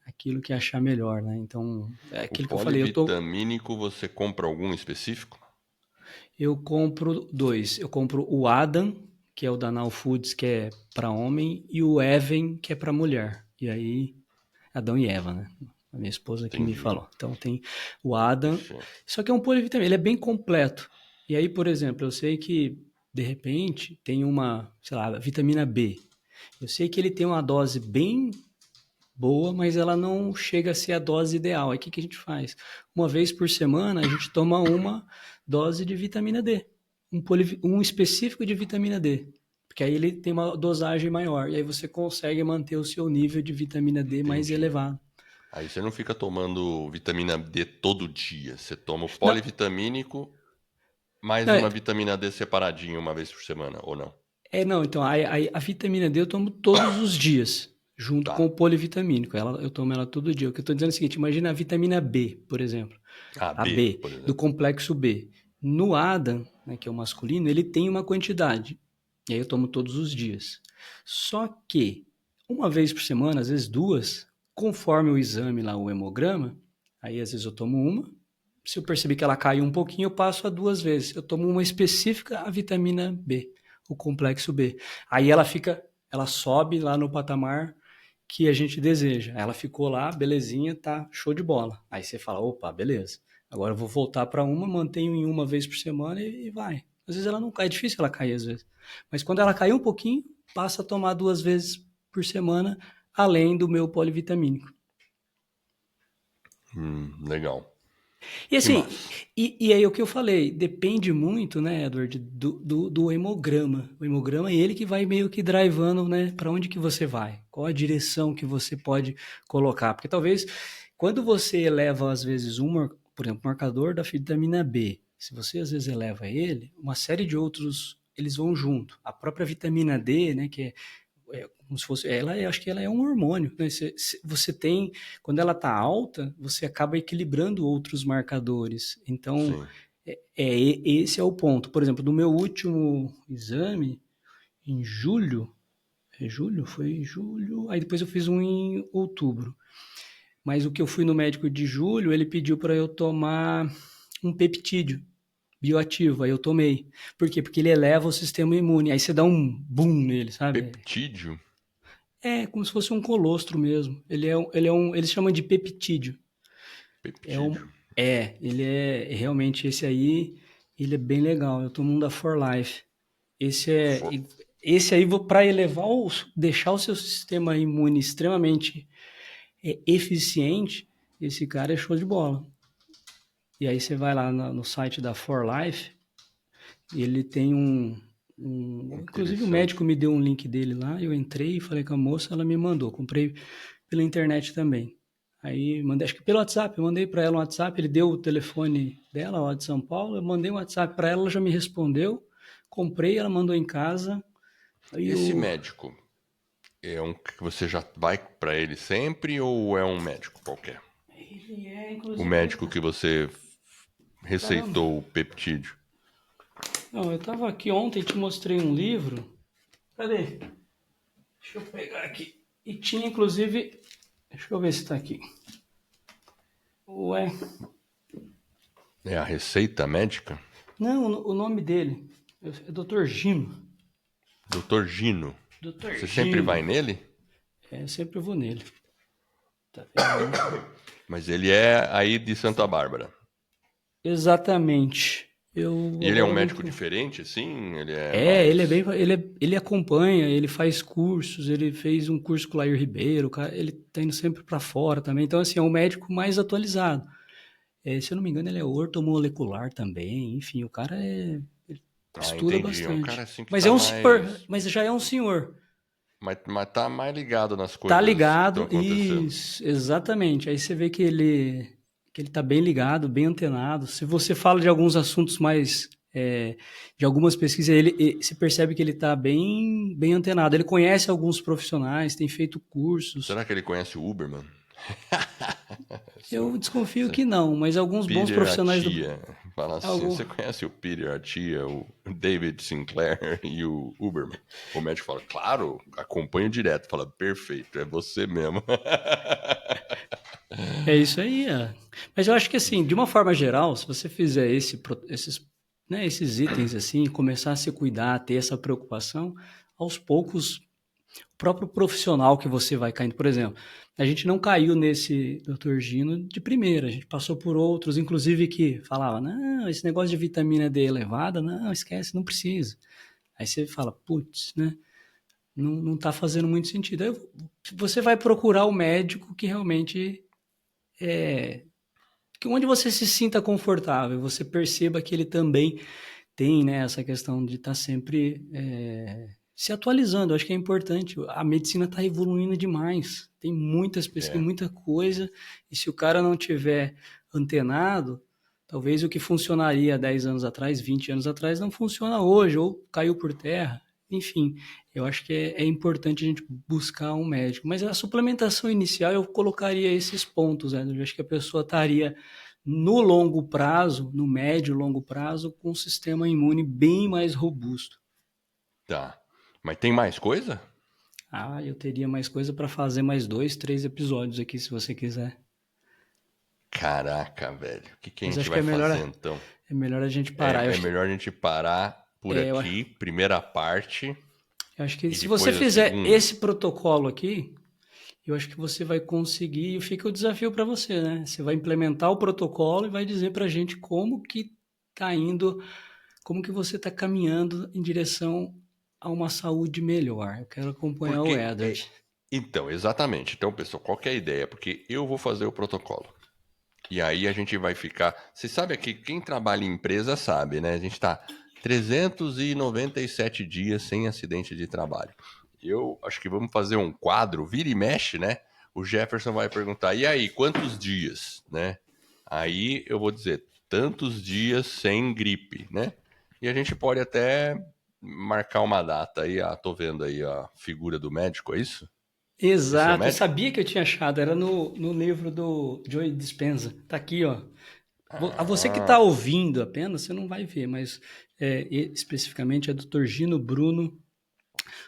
aquilo que achar melhor, né? Então, é O aquilo que eu falei, polivitamínico você compra algum específico? eu compro dois. Eu compro o Adam, que é o da Now Foods, que é para homem, e o Even, que é para mulher. E aí Adão e Eva, né? A minha esposa que me Entendi. falou. Então tem o Adam, Perfeito. só que é um polivitamínico, ele é bem completo. E aí, por exemplo, eu sei que de repente tem uma, sei lá, vitamina B. Eu sei que ele tem uma dose bem boa, mas ela não chega a ser a dose ideal. Aí o que, que a gente faz? Uma vez por semana a gente toma uma dose de vitamina D, um específico de vitamina D. Porque aí ele tem uma dosagem maior, e aí você consegue manter o seu nível de vitamina D mais Entendi. elevado. Aí você não fica tomando vitamina D todo dia. Você toma o Não, polivitamínico mais não, uma vitamina D separadinha uma vez por semana, ou não? não, então a vitamina D eu tomo todos os dias, junto Tá. com o polivitamínico. Eu tomo ela todo dia. O que eu estou dizendo é o seguinte: imagina a vitamina B, por exemplo. Ah, A B, B, por do exemplo. complexo B. No Adam, né, que é o masculino, ele tem uma quantidade. E aí eu tomo todos os dias. Só que, uma vez por semana, às vezes duas, conforme o exame lá, o hemograma, aí às vezes eu tomo uma. Se eu perceber que ela caiu um pouquinho, eu passo a duas vezes. Eu tomo uma específica, a vitamina B, o complexo B. Aí ela sobe lá no patamar que a gente deseja. Ela ficou lá, belezinha, tá show de bola. Aí você fala, opa, beleza. Agora eu vou voltar para uma, mantenho em uma vez por semana e vai. Às vezes ela não cai, é difícil ela cair às vezes. Mas quando ela cair um pouquinho, passa a tomar duas vezes por semana, além do meu polivitamínico. Legal. E Que assim, massa. e aí o que eu falei, depende muito, né, Edward, do hemograma. O hemograma é ele que vai meio que drivando, né, para onde que você vai, qual a direção que você pode colocar. Porque talvez, quando você eleva, às vezes, por exemplo, marcador da vitamina B, se você às vezes eleva ele, uma série de outros, eles vão junto. A própria vitamina D, né, que é como se fosse, acho que ela é um hormônio, né? Você tem, quando ela está alta, você acaba equilibrando outros marcadores. Então, Sim. esse é o ponto. Por exemplo, no meu último exame, em julho, julho? Foi em julho, aí depois eu fiz um em outubro. Mas o que eu fui no médico de julho, ele pediu para eu tomar um peptídeo bioativo, aí eu tomei. Por quê? Porque ele eleva o sistema imune, aí você dá um boom nele, sabe? Peptídeo? É como se fosse um colostro mesmo. Eles chamam de peptídeo. É Peptídeo. um, ele é realmente esse aí, ele é bem legal. Eu tomo um da For Life. Esse é, For- esse aí para elevar deixar o seu sistema imune extremamente eficiente, esse cara é show de bola. E aí você vai lá no site da For Life, e ele tem inclusive o médico Interessante. me deu um link dele lá, eu entrei e falei com a moça, ela me mandou. Comprei pela internet também. Aí mandei, acho que pelo WhatsApp, eu mandei para ela um WhatsApp, ele deu o telefone dela, lá de São Paulo, eu mandei um WhatsApp para ela, ela já me respondeu, comprei, ela mandou em casa. Aí Esse o médico, É um que você já vai para ele sempre ou é um médico qualquer? Ele é, O inclusive, médico que você caramba. receitou o peptídeo. Não, eu tava aqui ontem e te mostrei um livro. Cadê? Deixa eu pegar aqui. E tinha, inclusive, deixa eu ver se tá aqui. Ué, É a receita médica? não, o nome dele é Dr. Gino. Doutor Gino. Dr. Você sempre Gino. vai nele? É, sempre eu vou nele. Tá vendo? Mas ele é aí de Santa Bárbara. Exatamente. Eu E ele é um agora não médico tô. diferente, assim? Ele é É, ele é bem. mais. Ele acompanha, ele faz cursos, ele fez um curso com o Lair Ribeiro, ele tá indo sempre para fora também. Então, assim, é um médico mais atualizado. É, se eu não me engano, ele é ortomolecular também. Enfim, o cara ele Ah, estuda entendi. É um cara bastante. assim que Mas é tá um senhor, mais. mas já é um senhor. Mas tá mais ligado nas Tá coisas que estão ligado, acontecendo. isso, exatamente. Aí você vê que ele tá bem ligado, bem antenado. Se você fala de alguns assuntos mais, de algumas pesquisas, se percebe que ele tá bem antenado. Ele conhece alguns profissionais, tem feito cursos. Será que ele conhece o Uberman? Eu desconfio Seu que não, mas alguns bons Peter, a profissionais do, tia. Fala assim, algum, você conhece o Peter, a tia, o David Sinclair e o Uberman? O médico fala, claro, acompanho direto. Fala, perfeito, é você mesmo. é isso aí. É. Mas eu acho que assim, de uma forma geral, se você fizer esses, né, esses itens assim, começar a se cuidar, ter essa preocupação, aos poucos o próprio profissional que você vai caindo. Por exemplo, a gente não caiu nesse Dr. Gino de primeira, a gente passou por outros, inclusive que falava, não, esse negócio de vitamina D elevada, não, esquece, não precisa. Aí você fala, putz, né? Não tá fazendo muito sentido. Aí você vai procurar o médico que realmente que onde você se sinta confortável, você perceba que ele também tem, né, essa questão de estar sempre se atualizando. Eu acho que é importante. A medicina está evoluindo demais. Tem muitas pesquisas, É, muita coisa. E se o cara não tiver antenado, talvez o que funcionaria 10 anos atrás, 20 anos atrás, não funciona hoje, ou caiu por terra. Enfim, eu acho que é importante a gente buscar um médico. Mas a suplementação inicial, eu colocaria esses pontos, né? Eu acho que a pessoa estaria no longo prazo, no médio e longo prazo, com um sistema imune bem mais robusto. tá. Mas tem mais coisa? Ah, eu teria mais coisa para fazer mais 2, 3 episódios aqui, se você quiser. Caraca, velho. O que que a Mas gente acho que vai fazer então? é melhor a gente parar. É melhor a gente parar por É, eu, aqui, primeira parte, eu acho que e se você depois a fizer segunda. esse protocolo aqui, eu acho que você vai conseguir, e fica o desafio para você, né? Você vai implementar o protocolo e vai dizer para a gente como que está indo, como que você está caminhando em direção a uma saúde melhor. Eu quero acompanhar o Porque Edward. então, exatamente. Então, pessoal, qual que é a ideia? Porque eu vou fazer o protocolo. E aí a gente vai ficar. Você sabe que quem trabalha em empresa sabe, né? A gente está 397 dias sem acidente de trabalho. Eu acho que vamos fazer um quadro, vira e mexe, né? O Jefferson vai perguntar: e aí, quantos dias, né? Aí eu vou dizer: tantos dias sem gripe, né? E a gente pode até marcar uma data aí. Ah, tô vendo aí a figura do médico, é isso? Esse é o Exato, eu médico? sabia que eu tinha achado, era no livro do Joe Dispenza. Tá aqui, ó. A você que está Ah, ouvindo apenas, você não vai ver, mas especificamente é Dr. Gino Bruno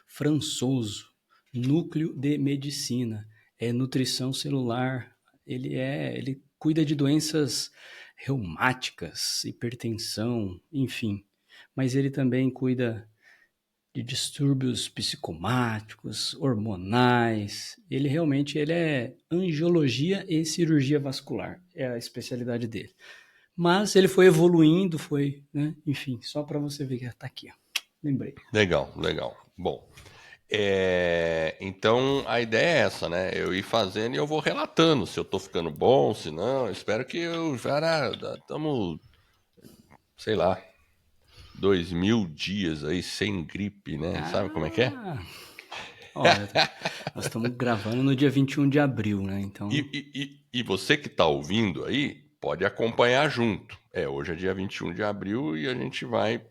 Françoso, Núcleo de Medicina, é nutrição celular. Ele cuida de doenças reumáticas, hipertensão, enfim. Mas ele também cuida de distúrbios psicomáticos, hormonais. Ele é angiologia e cirurgia vascular, é a especialidade dele. Mas ele foi evoluindo, né? Enfim, só para você ver que tá aqui, ó. Lembrei. legal, legal. Bom, então a ideia é essa, né? Eu ir fazendo e eu vou relatando se eu tô ficando bom, se não. Eu espero que eu já estamos, sei lá, 2000 dias aí sem gripe, né? Sabe como é que é? Ah, olha, nós estamos gravando no dia 21 de abril, né? E, Então, e você que tá ouvindo aí, pode acompanhar junto. Hoje é dia 21 de abril e a gente vai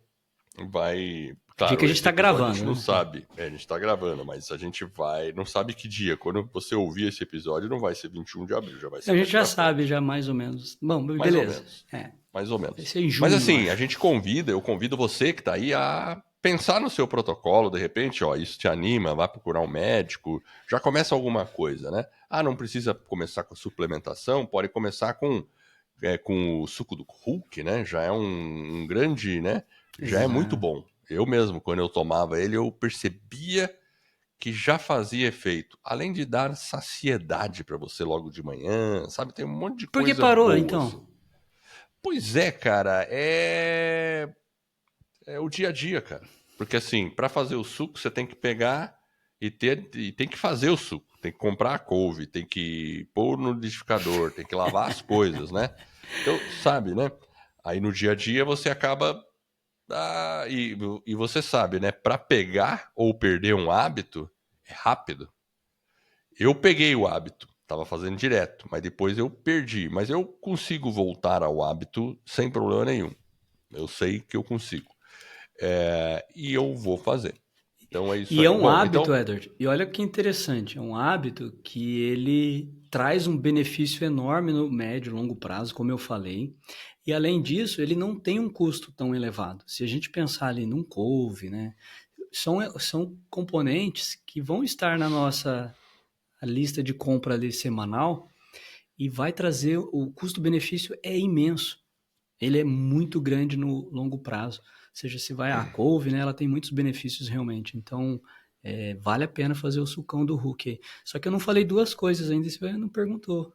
vai. O dia que Claro, a gente esse tá episódio a gravando, gente não né? sabe. A gente tá gravando, mas a gente vai. Não sabe que dia. Quando você ouvir esse episódio, não vai ser 21 de abril, já vai A ser gente mais já pra sabe, frente. já mais ou menos. Bom, Mais ou beleza. menos. É, Mais ou vai menos. ser em Mas junho, eu assim, a acho. gente convida, eu convido você que tá aí a pensar no seu protocolo, de repente, ó, isso te anima, vai procurar um médico, já começa alguma coisa, né? Ah, não precisa começar com a suplementação, pode começar com o suco do Hulk, né? Já é um grande, né? Já é muito Exato. bom. Eu mesmo, quando eu tomava ele, eu percebia que já fazia efeito. Além de dar saciedade para você logo de manhã, sabe? Tem um monte de Por que coisa parou, boa, então? assim. Pois é, cara, é o dia a dia, cara. Porque assim, para fazer o suco, você tem que pegar e tem que fazer o suco. Tem que comprar a couve, tem que pôr no liquidificador, tem que lavar as coisas, né? Então, sabe, né? Aí no dia a dia você acaba e você sabe, né? Para pegar ou perder um hábito é rápido. Eu peguei o hábito, estava fazendo direto, mas depois eu perdi. Mas eu consigo voltar ao hábito sem problema nenhum. Eu sei que eu consigo. E eu vou fazer. Então é isso E é aí. um Bom, hábito, então. Edward, e olha que interessante, é um hábito que ele traz um benefício enorme no médio e longo prazo, como eu falei, e além disso, ele não tem um custo tão elevado. Se a gente pensar ali num couve, né, são componentes que vão estar na nossa lista de compra ali semanal e vai trazer, o custo-benefício é imenso. Ele é muito grande no longo prazo. Ou seja, se vai a couve, né, ela tem muitos benefícios realmente. Então, vale a pena fazer o sucão do Hulk aí. Só que eu não falei duas coisas ainda, você não perguntou.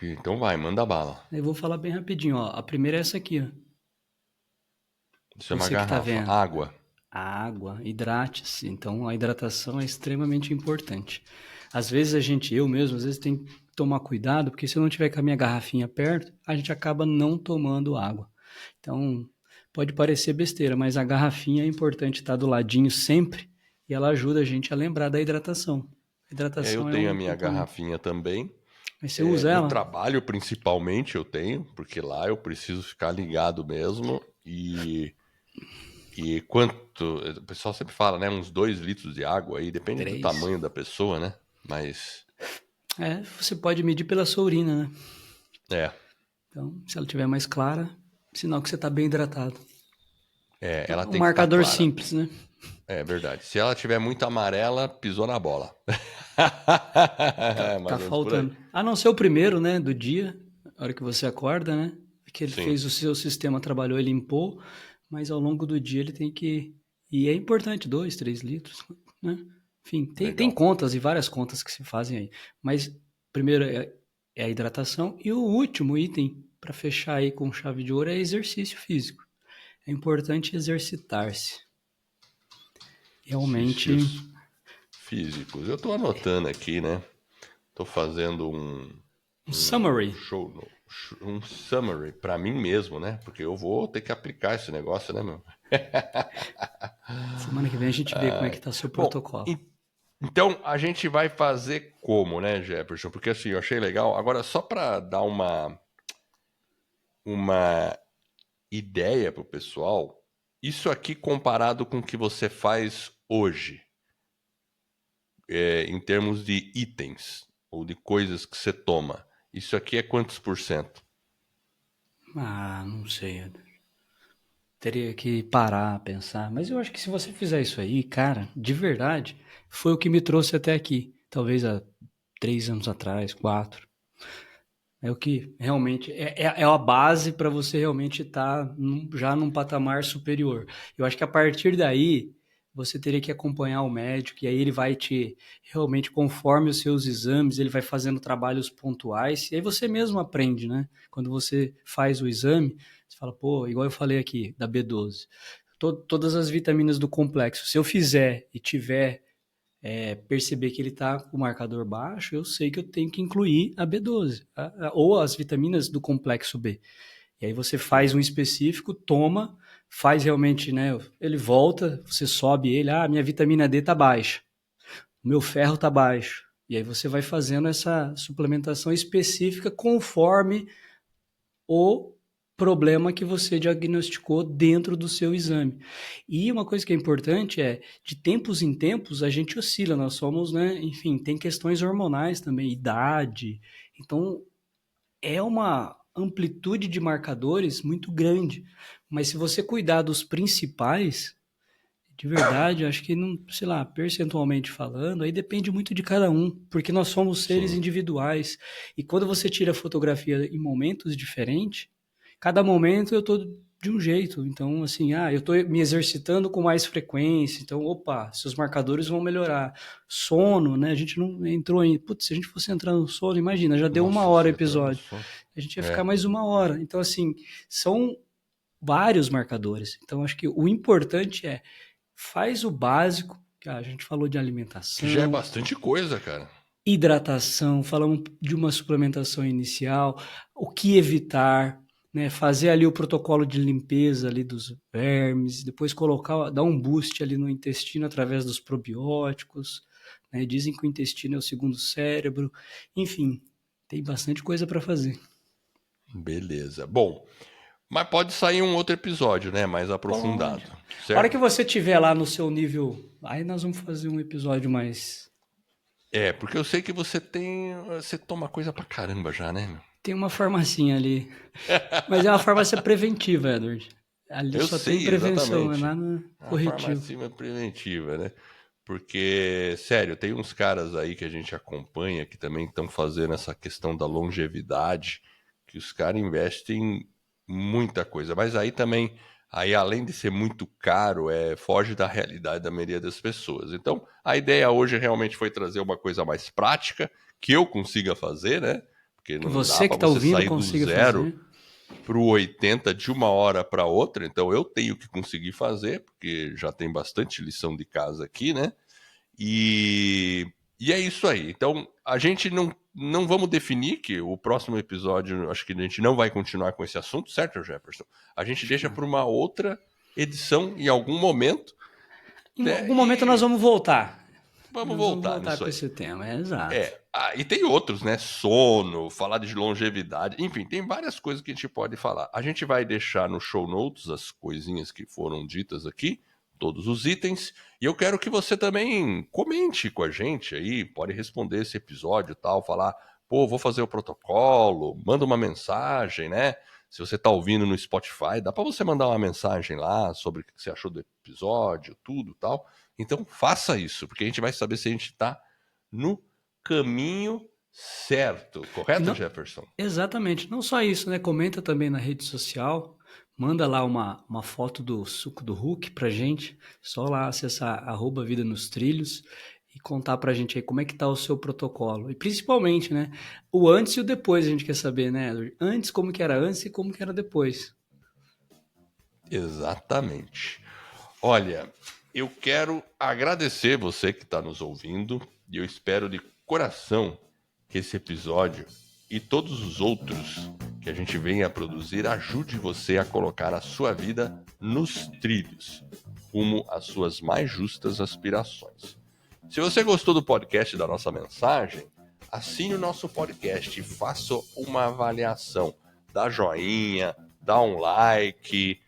Então vai, manda bala. Eu vou falar bem rapidinho, ó. A primeira é essa aqui, ó. Isso é uma Você que tá garrafa. vendo. Água. A água, hidrate-se. Então, a hidratação é extremamente importante. Às vezes eu mesmo, às vezes tem que tomar cuidado, porque se eu não tiver com a minha garrafinha perto, a gente acaba não tomando água. Então, pode parecer besteira, mas a garrafinha é importante estar do ladinho sempre e ela ajuda a gente a lembrar da hidratação. A Eu hidratação é tenho a um minha componente. garrafinha também. Mas você usa No ela? trabalho, principalmente, eu tenho, porque lá eu preciso ficar ligado mesmo. E quanto. O pessoal sempre fala, né? Uns 2 litros de água aí, depende do 3. tamanho da pessoa, né? Mas. Você pode medir pela sua urina, né? É. Então, se ela tiver mais clara, sinal que você está bem hidratado. Ela Um tem que estar marcador clara. simples, né? É verdade. Se ela tiver muito amarela, pisou na bola. Tá Mais ou menos por aí. faltando. A não ser o primeiro, né, do dia, a hora que você acorda, né? Que ele Sim, fez o seu sistema, trabalhou e limpou, mas ao longo do dia ele tem que. E é importante, 2, 3 litros, né? Enfim, tem legal. contas e várias contas que se fazem aí. Mas primeiro é a hidratação e o último item, para fechar aí com chave de ouro, é exercício físico. É importante exercitar-se. Realmente, Exercícios físicos. Eu tô anotando aqui, né? Tô fazendo um um summary. show, um summary pra mim mesmo, né? Porque eu vou ter que aplicar esse negócio, né, meu? Semana que vem a gente vê como é que tá o seu Bom, protocolo. então a gente vai fazer como, né, Jefferson? Porque assim, eu achei legal. Agora, só pra dar uma ideia pro pessoal, isso aqui comparado com o que você faz hoje, em termos de itens ou de coisas que você toma, isso aqui é quantos por cento? Não sei. Teria que parar, pensar. Mas eu acho que se você fizer isso aí, cara, de verdade, foi o que me trouxe até aqui. Talvez há 3 anos atrás, 4. É o que realmente é a base para você realmente estar já num patamar superior. Eu acho que a partir daí você teria que acompanhar o médico e aí ele vai te realmente conforme os seus exames, ele vai fazendo trabalhos pontuais e aí você mesmo aprende, né? Quando você faz o exame, você fala, pô, igual eu falei aqui da B12, todas as vitaminas do complexo, se eu fizer e tiver perceber que ele está com o marcador baixo, eu sei que eu tenho que incluir a B12, ou as vitaminas do complexo B. E aí você Sim, faz um específico, toma, faz realmente, né? Ele volta, você sobe ele, minha vitamina D tá baixa, o meu ferro tá baixo. E aí você vai fazendo essa suplementação específica conforme o problema que você diagnosticou dentro do seu exame. E uma coisa que é importante é, de tempos em tempos, a gente oscila, nós somos, né, enfim, tem questões hormonais também, idade, então é uma amplitude de marcadores muito grande, mas se você cuidar dos principais, de verdade, acho que não, sei lá, percentualmente falando, aí depende muito de cada um, porque nós somos seres Sim. individuais. E quando você tira fotografia em momentos diferentes, cada momento eu tô de um jeito. Então, assim, eu tô me exercitando com mais frequência. Então, opa, seus marcadores vão melhorar. Sono, né? A gente não entrou em. Putz, se a gente fosse entrar no sono, imagina, já deu uma Nossa, hora o você entrou no episódio. sono. A gente ia ficar É. mais uma hora. Então, assim, são vários marcadores. Então, acho que o importante é faz o básico, que a gente falou de Que já é alimentação, bastante coisa, cara. hidratação, falamos de uma suplementação inicial, o que evitar, né? Fazer ali o protocolo de limpeza ali dos vermes, depois colocar, dar um boost ali no intestino através dos probióticos, né? Dizem que o intestino é o segundo cérebro, enfim, tem bastante coisa para fazer. Beleza. Bom, mas pode sair um outro episódio, né? Mais aprofundado. Pode. A hora que Certo? você tiver lá no seu nível, aí nós vamos fazer um episódio mais. É, porque eu sei que você tem. Você toma coisa pra caramba já, né, meu? Tem uma farmacinha ali. Mas é uma farmácia preventiva, Edward. Ali Eu só tem sei, prevenção, não é exatamente. nada A corretivo. farmácia preventiva, né? Porque, sério, tem uns caras aí que a gente acompanha que também estão fazendo essa questão da longevidade, que os caras investem muita coisa. Mas aí também, aí além de ser muito caro, foge da realidade da maioria das pessoas. Então, a ideia hoje realmente foi trazer uma coisa mais prática, que eu consiga fazer, né? Porque Que não dá você que para está você ouvindo sair do consiga zero fazer. para o 80 de uma hora para outra, então eu tenho que conseguir fazer, porque já tem bastante lição de casa aqui, né? E é isso aí. Então, a gente não vamos definir que o próximo episódio, acho que a gente não vai continuar com esse assunto, certo, Jefferson? A gente Acho que deixa não. para uma outra edição em algum momento, Em né? algum momento nós E vamos voltar. vamos Nós vamos voltar voltar nisso com aí. esse tema, é exato. E tem outros, né? Sono, falar de longevidade, enfim, tem várias coisas que a gente pode falar. A gente vai deixar no show notes as coisinhas que foram ditas aqui, todos os itens, e eu quero que você também comente com a gente aí, pode responder esse episódio e tal, falar, pô, vou fazer o protocolo, manda uma mensagem, né? Se você tá ouvindo no Spotify, dá para você mandar uma mensagem lá sobre o que você achou do episódio, tudo tal. Então faça isso, porque a gente vai saber se a gente tá no caminho certo, E correto, não, Jefferson? exatamente. Não só isso, né? Comenta também na rede social. Manda lá uma foto do suco do Hulk pra gente. Só lá acessar @Vida nos Trilhos e contar pra gente aí como é que tá o seu protocolo. E principalmente, né? O antes e o depois a gente quer saber, né, Edward? Antes, como que era antes e como que era depois. Exatamente. Olha, eu quero agradecer você que está nos ouvindo e eu espero de coração que esse episódio e todos os outros que a gente venha a produzir ajude você a colocar a sua vida nos trilhos, rumo às suas mais justas aspirações. Se você gostou do podcast e da nossa mensagem, assine o nosso podcast e faça uma avaliação. Dá joinha, dá um like,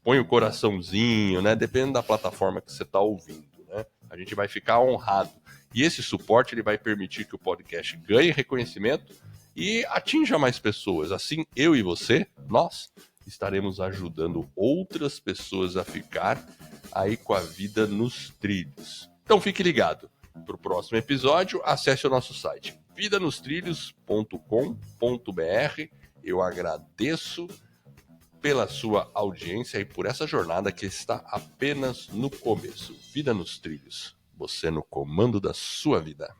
põe o coraçãozinho, né? Dependendo da plataforma que você está ouvindo, né? A gente vai ficar honrado. E esse suporte ele vai permitir que o podcast ganhe reconhecimento e atinja mais pessoas. Assim, eu e você, nós estaremos ajudando outras pessoas a ficar aí com a vida nos trilhos. Então fique ligado. Para o próximo episódio, acesse o nosso site vidanostrilhos.com.br. Eu agradeço pela sua audiência e por essa jornada que está apenas no começo. Vida nos trilhos. Você no comando da sua vida.